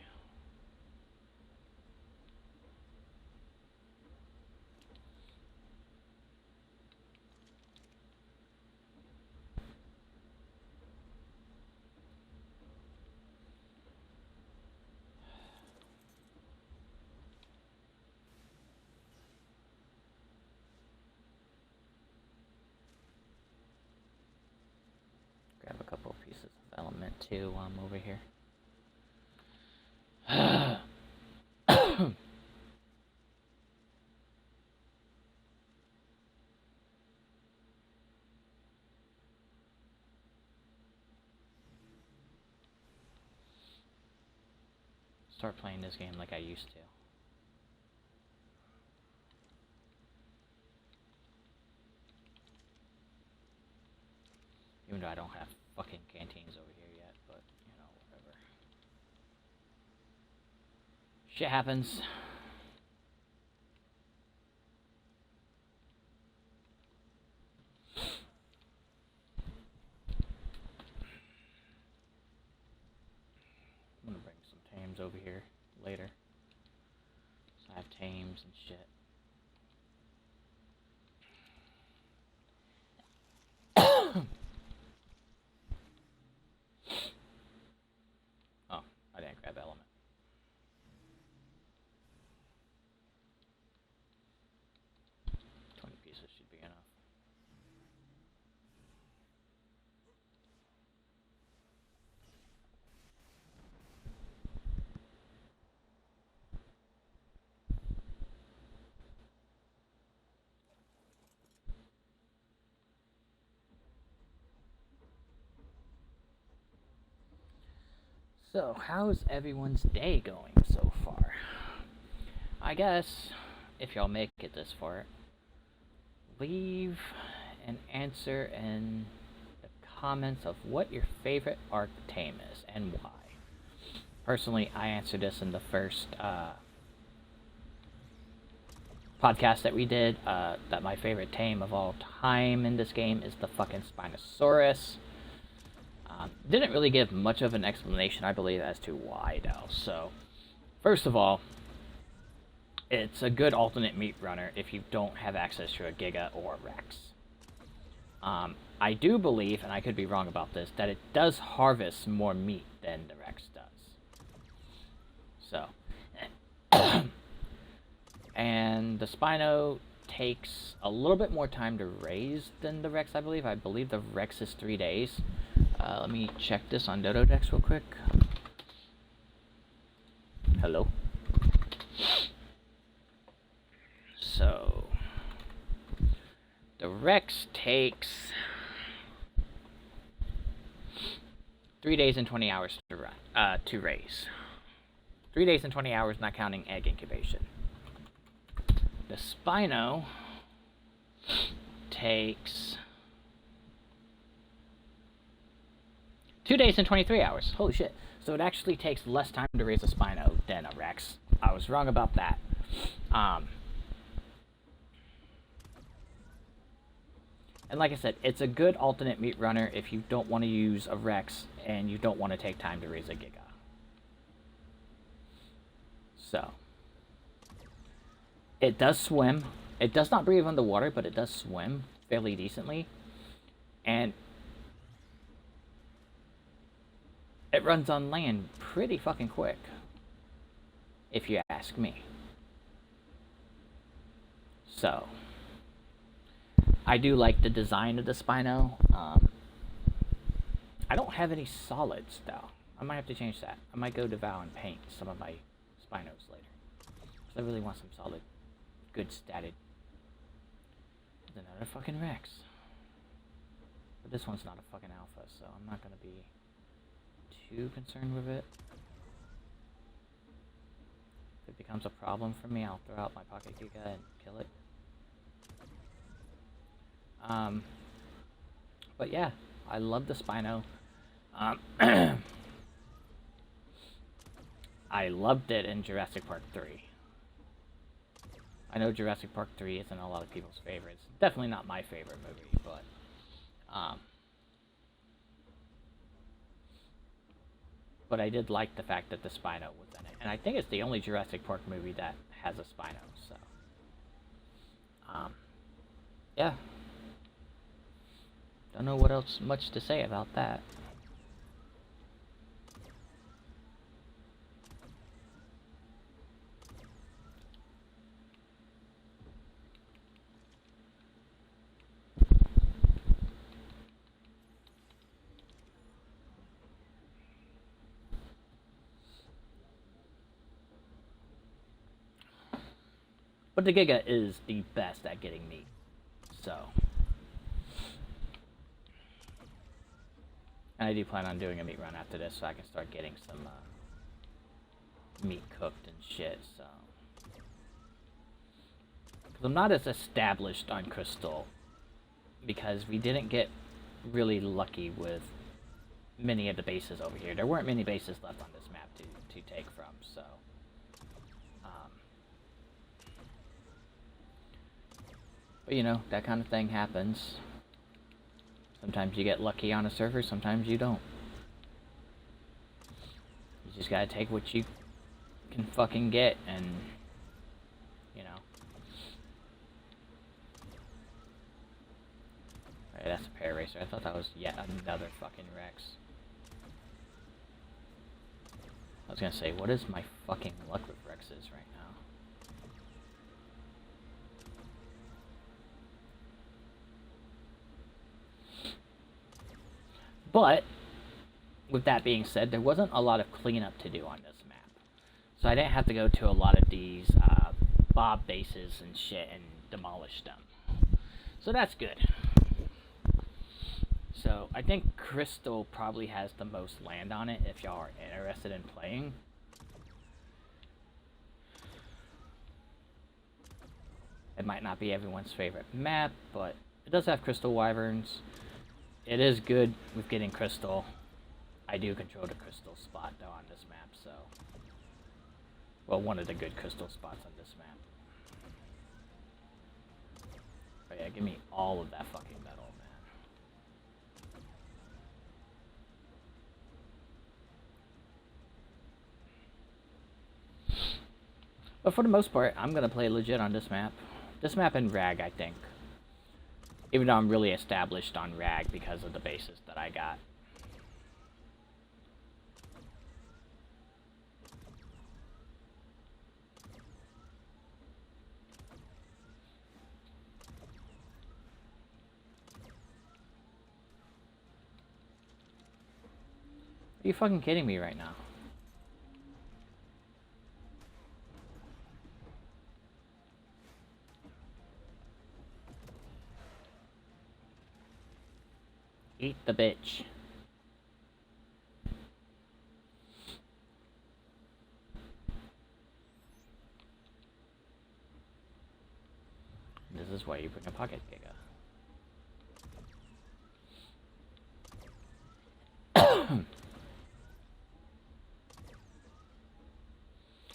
Grab a couple of pieces of element too while I'm over here. Start playing this game like I used to. Even though I don't have fucking canteens over here yet, but, you know, whatever. Shit happens. I'm gonna bring some tames over here later. So I have tames and shit. Oh, I didn't grab element. Should be enough. So, how's everyone's day going so far? I guess, if y'all make it this far, leave an answer in the comments of what your favorite Ark tame is and why. Personally, I answered this in the first podcast that we did, that my favorite tame of all time in this game is the fucking Spinosaurus. Didn't really give much of an explanation, I believe, as to why, though. So, first of all, it's a good alternate meat runner if you don't have access to a Giga or a Rex. I do believe, and I could be wrong about this, that it does harvest more meat than the Rex does. So, and the Spino takes a little bit more time to raise than the Rex, I believe. I believe the Rex is 3 days. Let me check this on Dododex real quick. Hello? So, the Rex takes 3 days and 20 hours to run, to raise. 3 days and 20 hours, not counting egg incubation. The Spino takes 2 days and 23 hours. Holy shit. So it actually takes less time to raise a Spino than a Rex. I was wrong about that. And like I said, it's a good alternate meat runner if you don't want to use a Rex and you don't want to take time to raise a Giga. So, it does swim. It does not breathe underwater, but it does swim fairly decently. And it runs on land pretty fucking quick, if you ask me. So, I do like the design of the Spino. I don't have any solids, though. I might have to change that. I might go to Vow and paint some of my Spinos later. Because I really want some solid, good statted. There's another fucking Rex. But this one's not a fucking alpha, so I'm not going to be too concerned with it. If it becomes a problem for me, I'll throw out my Pocket Giga and kill it. But yeah, I love the Spino. I loved it in Jurassic Park 3. I know Jurassic Park 3 isn't a lot of people's favorites. Definitely not my favorite movie, but I did like the fact that the Spino was in it. And I think it's the only Jurassic Park movie that has a Spino, so. Yeah. Don't know what else much to say about that. But the Giga is the best at getting meat, so. And I do plan on doing a meat run after this so I can start getting some meat cooked and shit, so. Because I'm not as established on Crystal because we didn't get really lucky with many of the bases over here. There weren't many bases left on this map to take from, so. But you know, that kind of thing happens. Sometimes you get lucky on a server, sometimes you don't. You just gotta take what you can fucking get and, you know. Alright, that's a Paracer. I thought that was yet another fucking Rex. I was gonna say, what is my fucking luck with Rexes right now? But, with that being said, there wasn't a lot of cleanup to do on this map. So I didn't have to go to a lot of these Bob bases and shit and demolish them. So that's good. So I think Crystal probably has the most land on it if y'all are interested in playing. It might not be everyone's favorite map, but it does have Crystal Wyverns. It is good with getting Crystal. I do control the Crystal spot though on this map, so. Well, one of the good Crystal spots on this map. But yeah, give me all of that fucking metal, man. But for the most part, I'm gonna play legit on this map. This map and Rag, I think. Even though I'm really established on Rag because of the bases that I got. Are you fucking kidding me right now? Eat the bitch. is why you bring a pocket Giga.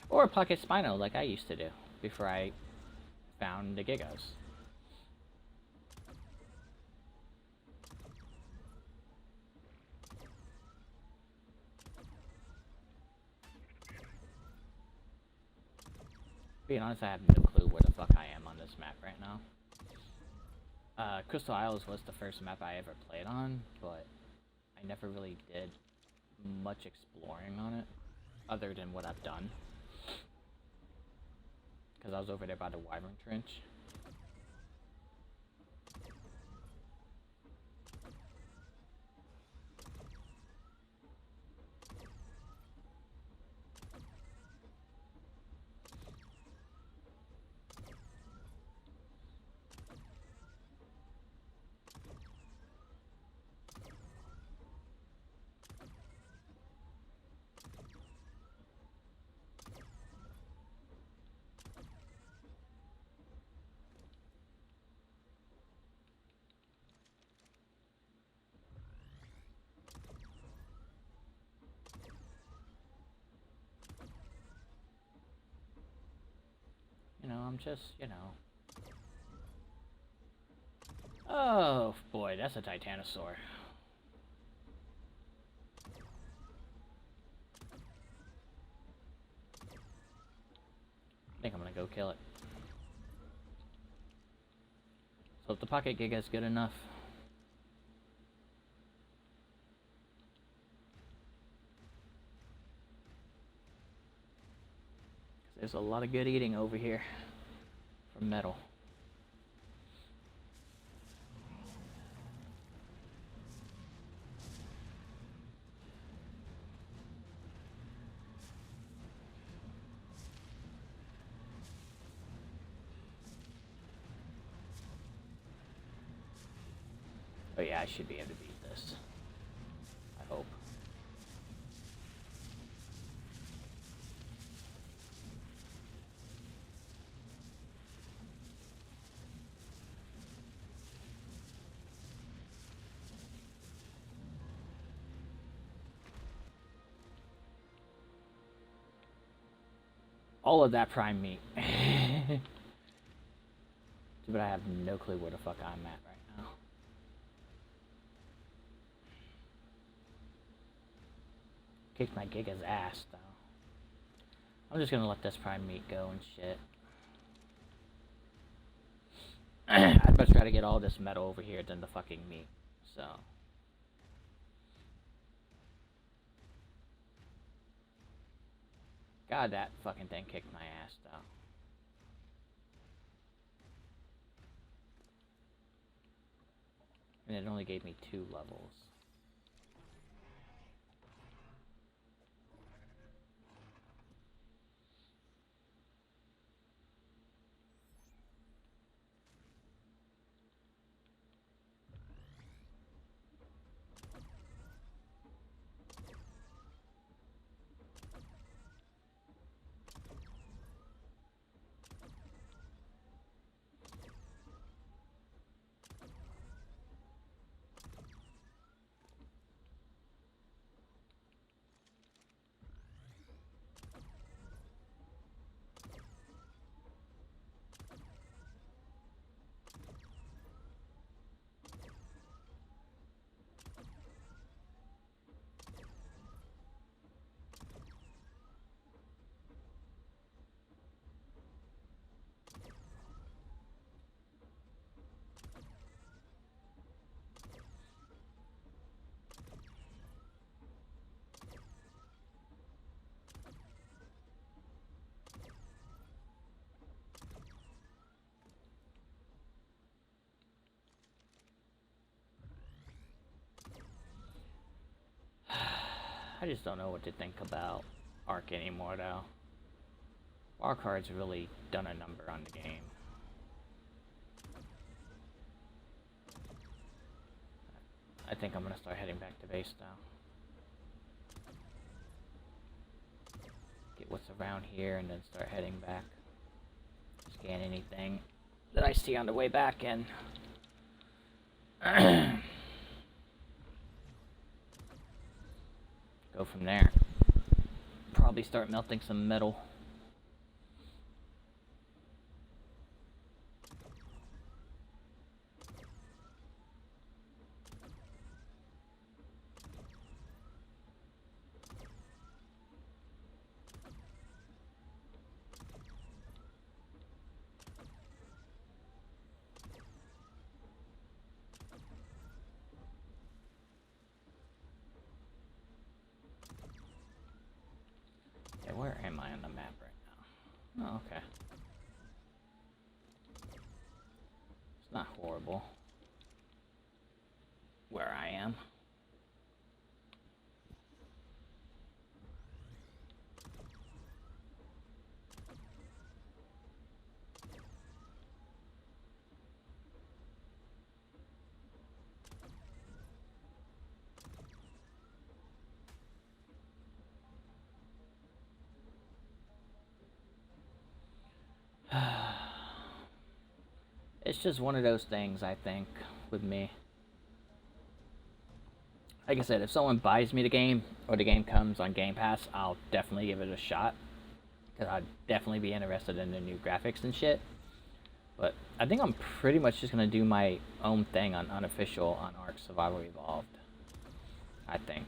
Or a pocket Spino like I used to do before I found the Gigas. Being honest, I have no clue where the fuck I am on this map right now. Crystal Isles was the first map I ever played on, but I never really did much exploring on it, other than what I've done. Because I was over there by the Wyvern Trench. You know, I'm just, you know. Oh boy, that's a Titanosaur. I think I'm gonna go kill it. So if the pocket Giga is good enough. There's a lot of good eating over here from metal. Oh yeah, I should be able to beat this. I hope. All of that prime meat. But I have no clue where the fuck I'm at right now. Kicked my Giga's ass, though. I'm just gonna let this prime meat go and shit. I'd much rather get all this metal over here than the fucking meat, so. God, that fucking thing kicked my ass, though. And it only gave me 2 levels. I just don't know what to think about Ark anymore, though. Wildcard's really done a number on the game. I think I'm gonna start heading back to base now. Get what's around here and then start heading back. Scan anything. that I see on the way back and go from there. Probably start melting some metal. Okay, where am I on the map right now? Oh, okay. It's not horrible where I am. It's just one of those things, I think, with me. Like I said, if someone buys me the game, or the game comes on Game Pass, I'll definitely give it a shot. Because I'd definitely be interested in the new graphics and shit. But I think I'm pretty much just going to do my own thing on Unofficial on Ark Survival Evolved. I think.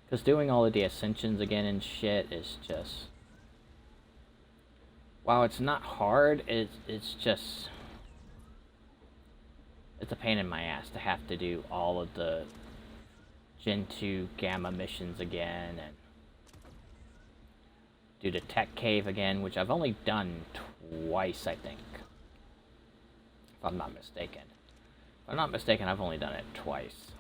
Because doing all of the ascensions again and shit is just... While it's not hard, it's just... It's a pain in my ass to have to do all of the Gen 2 Gamma missions again and do the Tech Cave again, which I've only done twice, I think. If I'm not mistaken. If I'm not mistaken, I've only done it twice.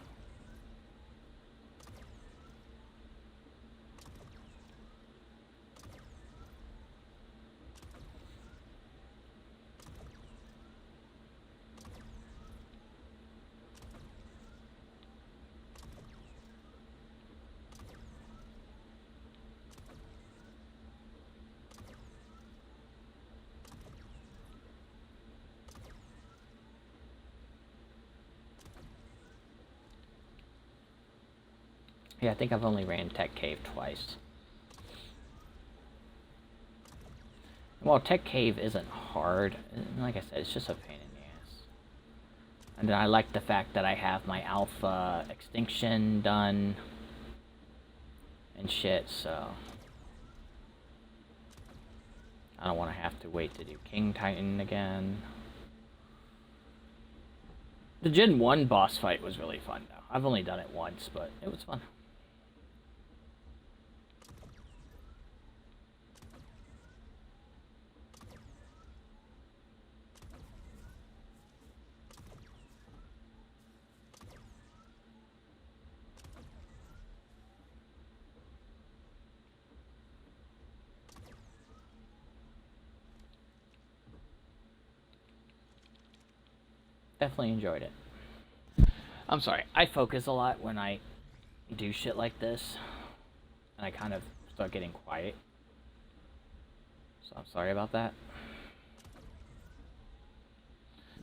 Yeah, I think I've only ran Tech Cave twice. Well, Tech Cave isn't hard. Like I said, it's just a pain in the ass. And then I like the fact that I have my alpha extinction done and shit, so I don't want to have to wait to do King Titan again. The Gen 1 boss fight was really fun, though. I've only done it once, but it was fun. Definitely enjoyed it. I'm sorry, I focus a lot when I do shit like this, and I kind of start getting quiet. So I'm sorry about that.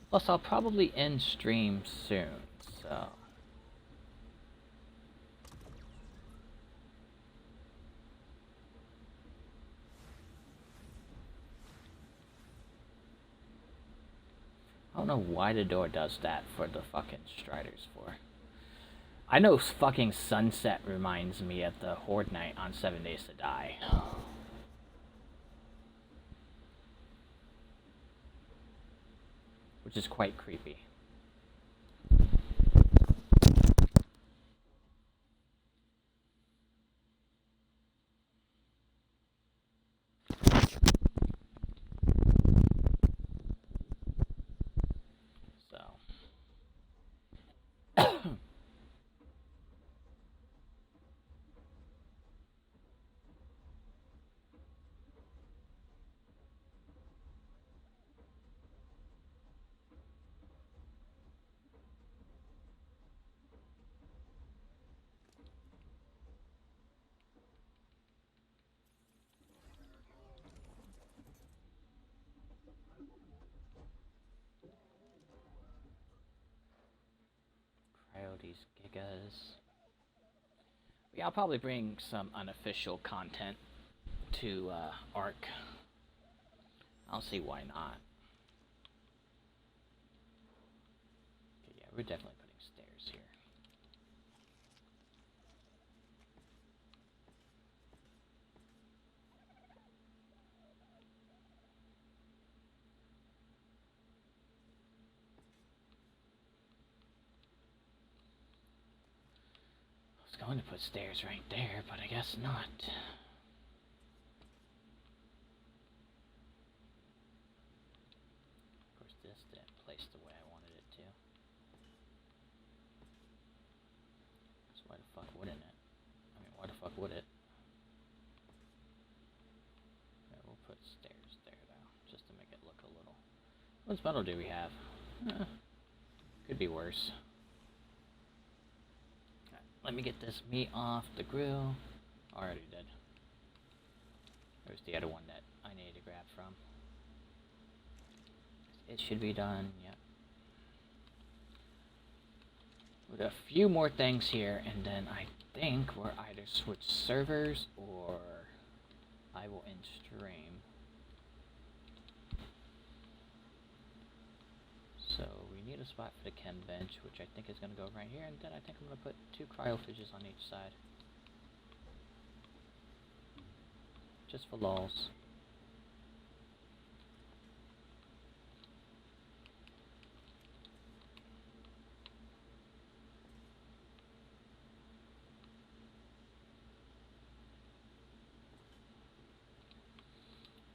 Plus, I'll probably end stream soon, so... I don't know why the door does that for the fucking Striders for. I know fucking Sunset reminds me of the Horde Night on 7 Days to Die. Which is quite creepy. these gigas. Yeah, I'll probably bring some unofficial content to Ark. I'll see why not. Okay, yeah, we're definitely putting stairs here. I was going to put stairs right there, but I guess not. Of course, this didn't place the way I wanted it to. So why the fuck wouldn't it? I mean, why the fuck would it? Yeah, we'll put stairs there, though, just to make it look a little... What metal do we have? Could be worse. Right, let me get this meat off the grill. Already did. There's the other one that I need to grab from. It should be done, yep. With a few more things here, and then I think we'll either switch servers or I will end stream. So we need a spot for the chem bench, which I think is going to go right here, and then I think I'm going to put 2 cryophages on each side. Just for lulz.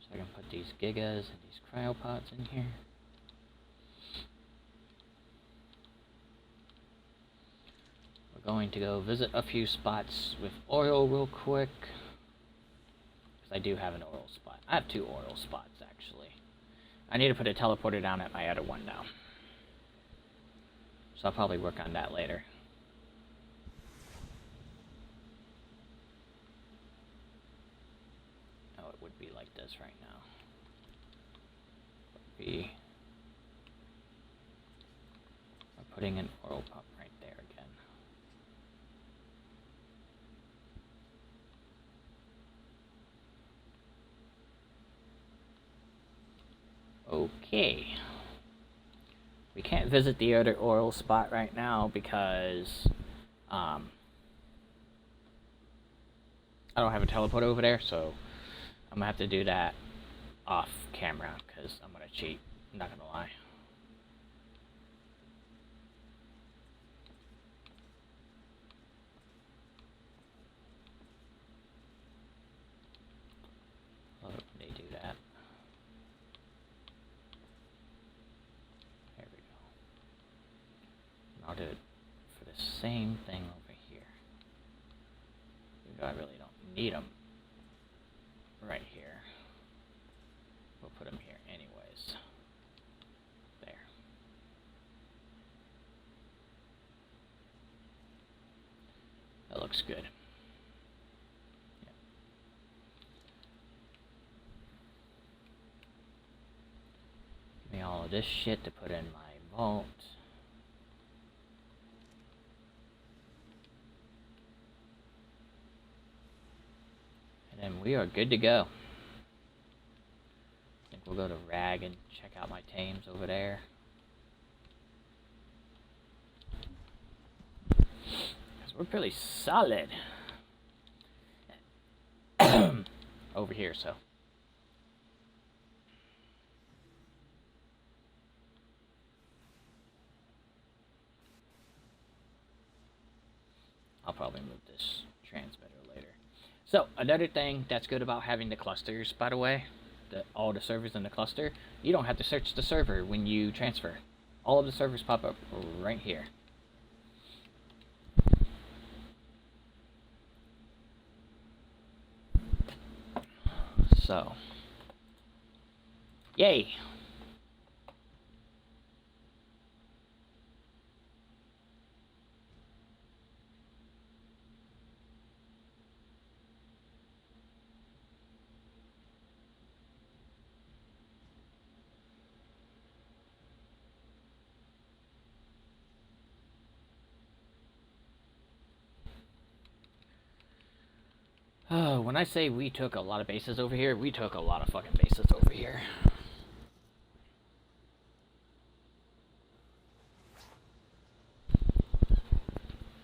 So I can put these gigas and these cryopods in here. We're going to go visit a few spots with oil real quick. Because I do have an oil spot. I have 2 oil spots, actually. I need to put a teleporter down at my other one now. So I'll probably work on that later. Oh, it would be like this right now. We're putting an oil pump right there again. Okay. We can't visit the other oil spot right now because I don't have a teleport over there, so I'm gonna have to do that off camera because I'm gonna cheat. I'm not gonna lie. Oh, they do that. There we go. And I'll do it for the same thing over here. I really don't need them right here. We'll put them here anyways. There. That looks good. Yeah. Give me all of this shit to put in my vault. And then we are good to go. I think we'll go to Rag and check out my tames over there. Because we're pretty solid over here, so. I'll probably move this transmitter later. So, another thing that's good about having the clusters, by the way, all the servers in the cluster, you don't have to search the server when you transfer. All of the servers pop up right here. So, yay! Oh, when I say we took a lot of bases over here, we took a lot of fucking bases over here.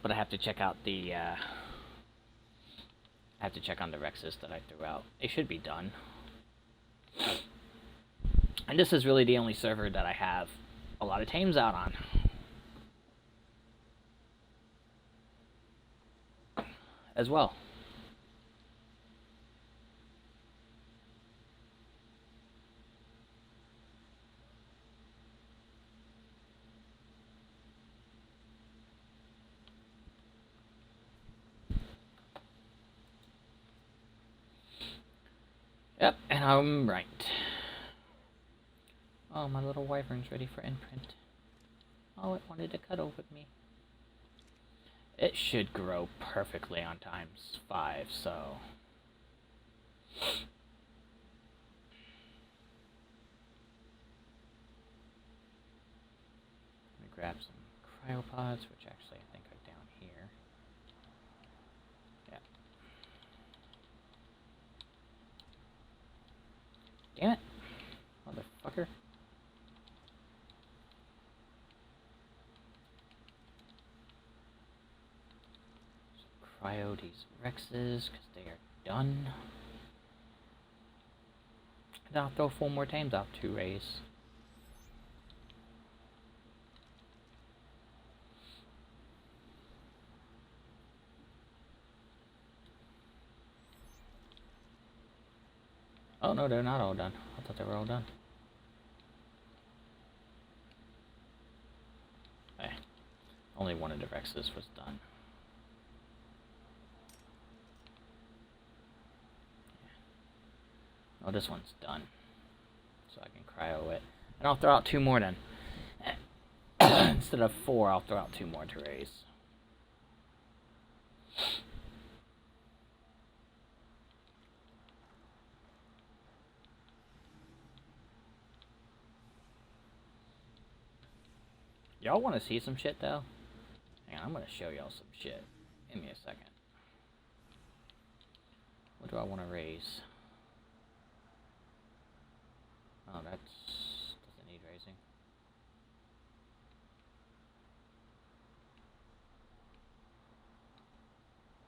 But I have to check out the, I have to check on the Rexes that I threw out. They should be done. And this is really the only server that I have a lot of tames out on. As well. Yep, and I'm right. Oh, my little wyvern's ready for imprint. Oh, it wanted to cuddle with me. It should grow perfectly on ×5, so... Let me grab some cryopods, which actually I think are down here. Yeah. Damn it! Motherfucker. Cryo these Rexes, because they are done. And I'll throw 4 more tames out 2 rays. Oh no, they're not all done. I thought they were all done. Okay. Only one of the Rexes was done. Oh, this one's done. So I can cryo it. And I'll throw out 2 more then. Instead of 4, I'll throw out 2 more to raise. Y'all want to see some shit though? Hang on, I'm going to show y'all some shit. Give me a second. What do I want to raise? Oh, that doesn't need raising.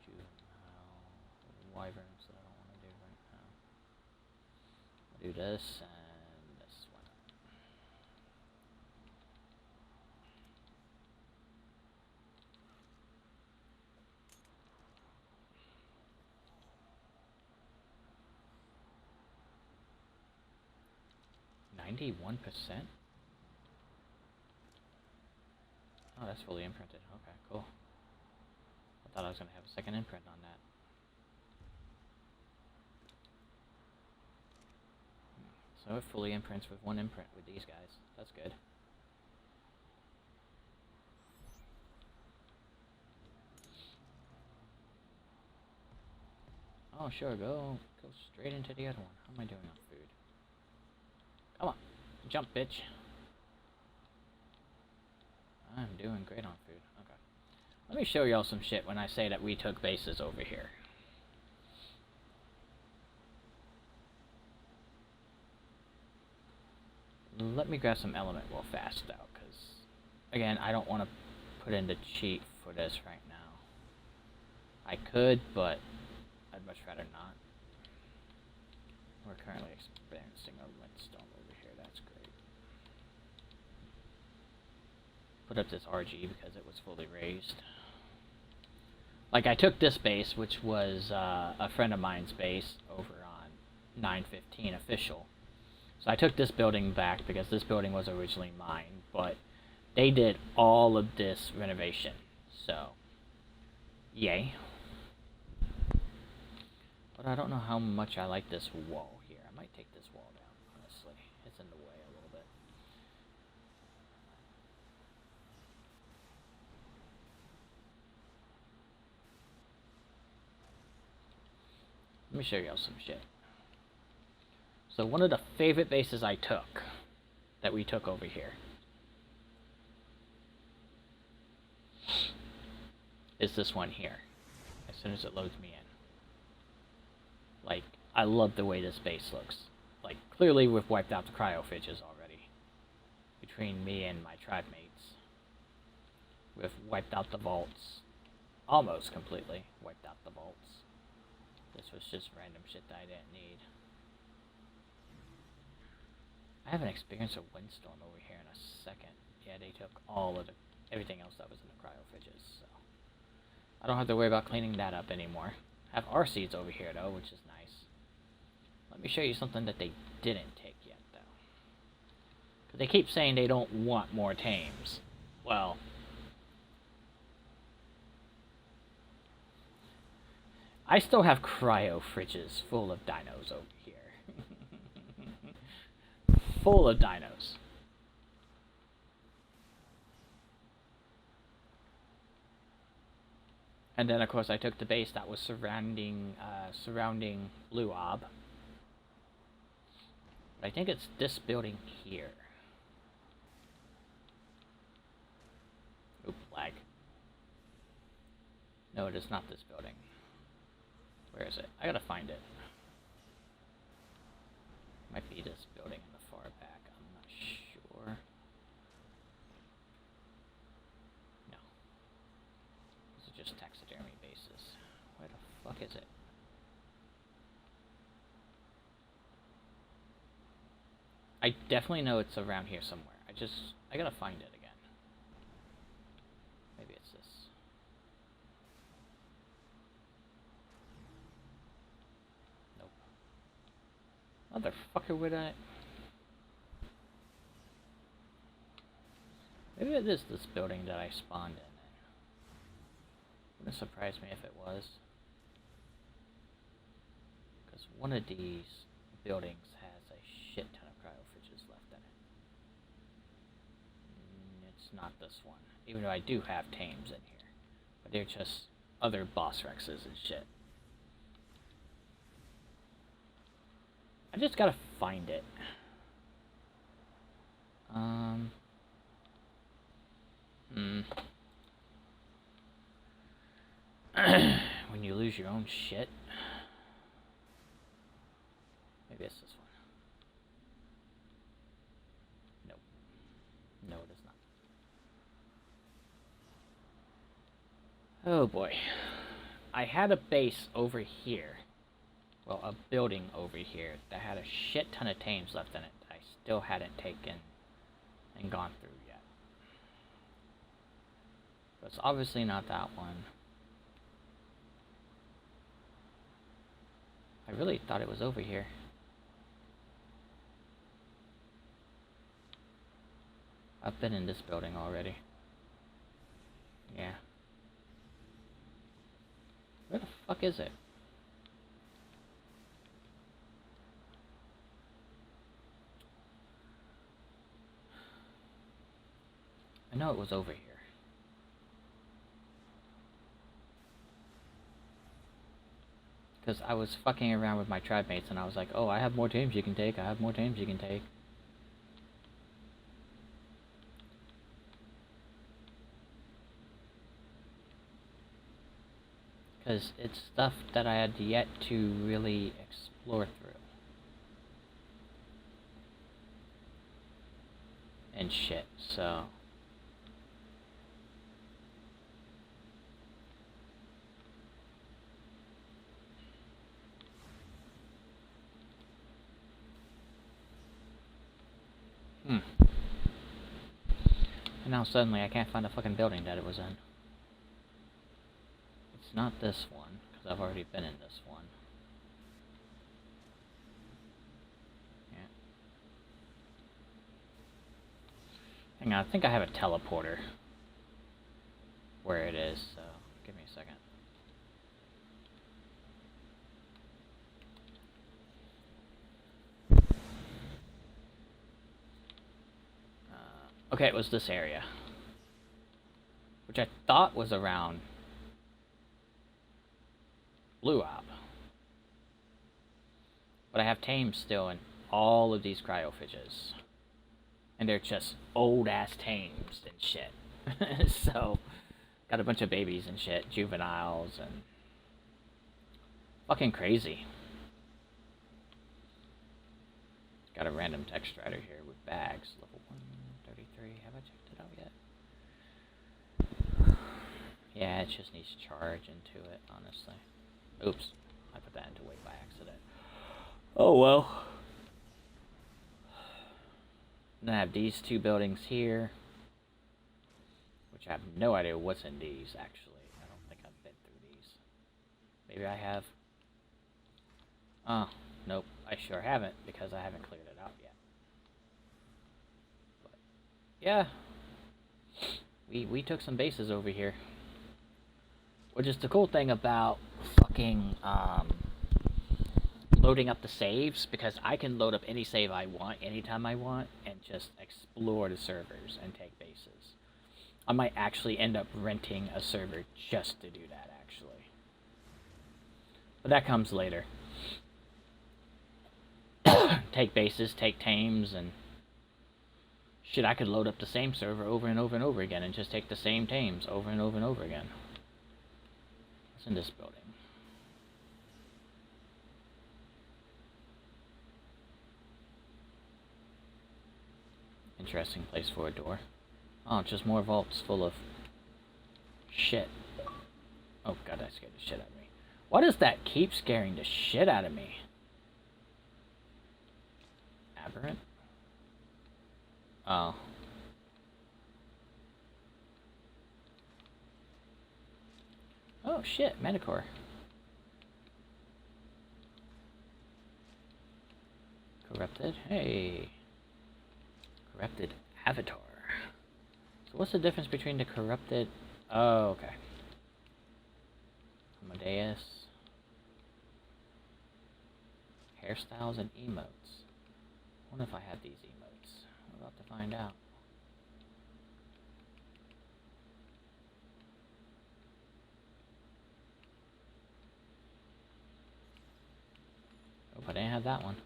Juvenile wyverns that I don't want to do right now. I'll do this and this one. %? Oh, that's fully imprinted. Okay, cool. I thought I was going to have a second imprint on that. So it fully imprints with 1 imprint with these guys. That's good. Oh, sure, go straight into the other one. How am I doing on food? Come on, jump, bitch. I'm doing great on food. Okay. Let me show y'all some shit when I say that we took bases over here. Let me grab some element real fast though, because again, I don't want to put in the cheat for this right now. I could, but I'd much rather not. We're currently experiencing a windstorm over here. That's great. Put up this RG because it was fully raised. Like, I took this base, which was a friend of mine's base over on 915 official. So I took this building back because this building was originally mine, but they did all of this renovation. So, yay. But I don't know how much I like this wall here. I might take this wall down, honestly. It's in the way a little bit. Let me show y'all some shit. So one of the favorite bases I took, that we took over here, is this one here, as soon as it loads me in. Like, I love the way this base looks. Like, clearly we've wiped out the cryofiches already. Between me and my tribe mates. We've wiped out the vaults. Almost completely wiped out the vaults. This was just random shit that I didn't need. I haven't experienced a windstorm over here in a second. Yeah, they took all of everything else that was in the cryofiches, so I don't have to worry about cleaning that up anymore. I have R seeds over here though, which is nice. Let me show you something that they didn't take yet though. Because they keep saying they don't want more tames. Well, I still have cryo fridges full of dinos over here. Full of dinos. And then, of course, I took the base that was surrounding Blue Ob. But I think it's this building here. Oop, lag. No, it is not this building. Where is it? I gotta find it. Might be this building in the far back. I'm not sure. No. These are just taxidermy bases. Where the fuck is it? I definitely know it's around here somewhere. I gotta find it again. Maybe it's this. Nope. Motherfucker, would I? Maybe it is this building that I spawned in. Wouldn't surprise me if it was. Because one of these buildings has a shit ton of cryofridges left in it. It's not this one. Even though I do have tames in here. But they're just other boss rexes and shit. I just gotta find it. When you lose your own shit. Maybe it's this one. Nope. No, it is not. Oh boy. I had a base over here. Well, a building over here that had a shit ton of tames left in it that I still hadn't taken and gone through yet. But it's obviously not that one. I really thought it was over here. I've been in this building already. Yeah. Where the fuck is it? I know it was over here. Because I was fucking around with my tribe mates and I was like, oh, I have more teams you can take, I have more teams you can take. Because it's stuff that I had yet to really explore through. And shit, so... And now suddenly I can't find the fucking building that it was in. It's not this one, because I've already been in this one. Yeah. Hang on, I think I have a teleporter. Where it is, so give me a second. Okay, it was this area. Which I thought was around Blue Ob. But I have tames still in all of these cryophages. And they're just old-ass tames and shit. So, got a bunch of babies and shit, juveniles, and... fucking crazy. Got a random text writer here with bags. Level 133. Have I checked it out yet? Yeah, it just needs charge into it, honestly. Oops. I put that into weight by accident. Oh well. Then I have these two buildings here. Which I have no idea what's in these, actually. I don't think I've been through these. Maybe I have. Oh, nope. I sure haven't, because I haven't cleared it out yet. But, yeah. We took some bases over here. Which is the cool thing about fucking, loading up the saves, because I can load up any save I want, anytime I want, and just explore the servers and take bases. I might actually end up renting a server just to do that, actually. But that comes later. Take bases, take tames, and... shit, I could load up the same server over and over and over again and just take the same tames over and over and over again. What's in this building? Interesting place for a door. Oh, just more vaults full of shit. Oh god, that scared the shit out of me. Why does that keep scaring the shit out of me? Aberrant? Oh. Oh shit, Manticore. Corrupted? Hey. Corrupted Avatar. So what's the difference between the corrupted... Oh, okay. Amadeus. Hairstyles and emotes. I wonder if I have these emotes. I'm about to find out. Oh, I didn't have that one.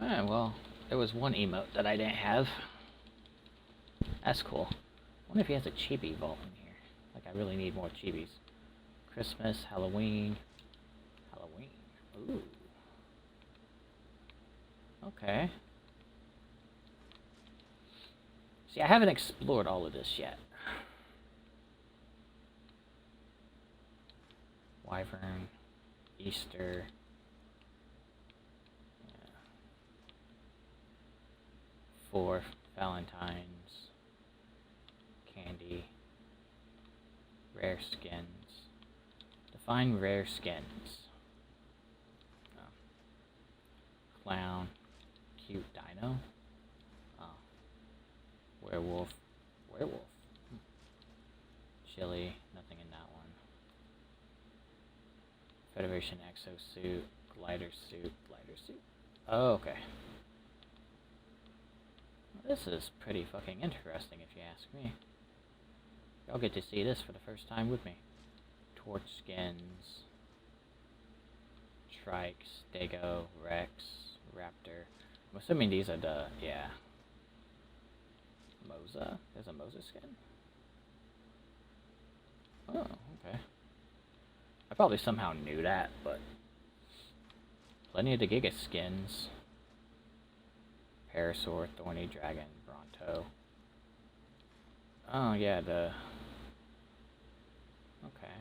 Alright, well, there was one emote that I didn't have. That's cool. I wonder if he has a chibi vault in here. Like, I really need more chibis. Christmas, Halloween. Halloween. Ooh. Okay. See, I haven't explored all of this yet. Wyvern. Easter. For Valentine's, candy, rare skins. Define rare skins. Oh. Clown, cute dino. Oh. Werewolf, werewolf. Chili, nothing in that one. Federation exosuit, glider suit, glider suit. Oh, okay. This is pretty fucking interesting, if you ask me. Y'all get to see this for the first time with me. Torch skins. Trike, Stego, Rex, Raptor. I'm assuming these are the... yeah. Moza? There's a Moza skin? Oh, okay. I probably somehow knew that, but... plenty of the Giga skins. Parasaur, Thorny Dragon, Bronto. Oh, yeah, the... okay.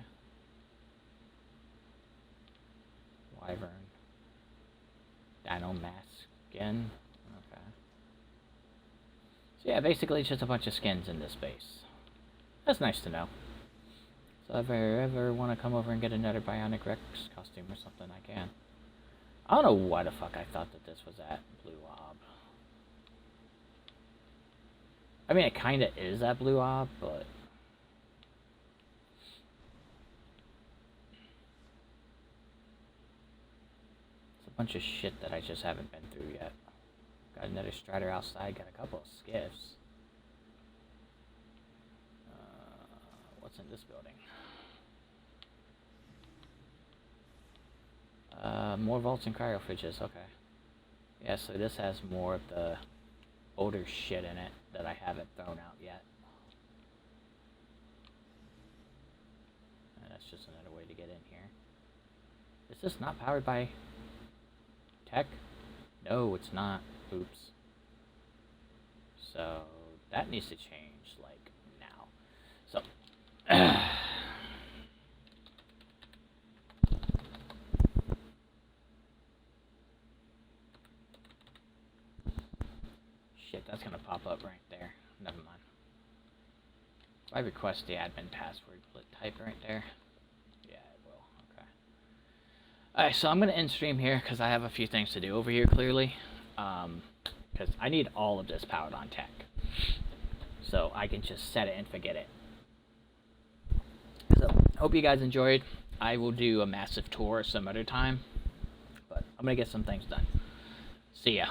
Wyvern. Dino Mask skin. Okay. So yeah, basically it's just a bunch of skins in this base. That's nice to know. So if I ever want to come over and get another Bionic Rex costume or something, I can. I don't know why the fuck I thought that this was at Blue Ob. I mean, it kinda is at Blue Ob, but... it's a bunch of shit that I just haven't been through yet. Got another Strider outside, got a couple of skiffs. What's in this building? More vaults and cryofridges, okay. Yeah, so this has more of the older shit in it that I haven't thrown out yet. And that's just another way to get in here. Is this not powered by tech? No, it's not. Oops. So that needs to change, like, now. So, shit, that's gonna pop up right there. Never mind. If I request the admin password, will it type right there? Yeah, it will. Okay. Alright, so I'm gonna end stream here because I have a few things to do over here, clearly. Because I need all of this powered on tech. So I can just set it and forget it. So, hope you guys enjoyed. I will do a massive tour some other time. But I'm gonna get some things done. See ya.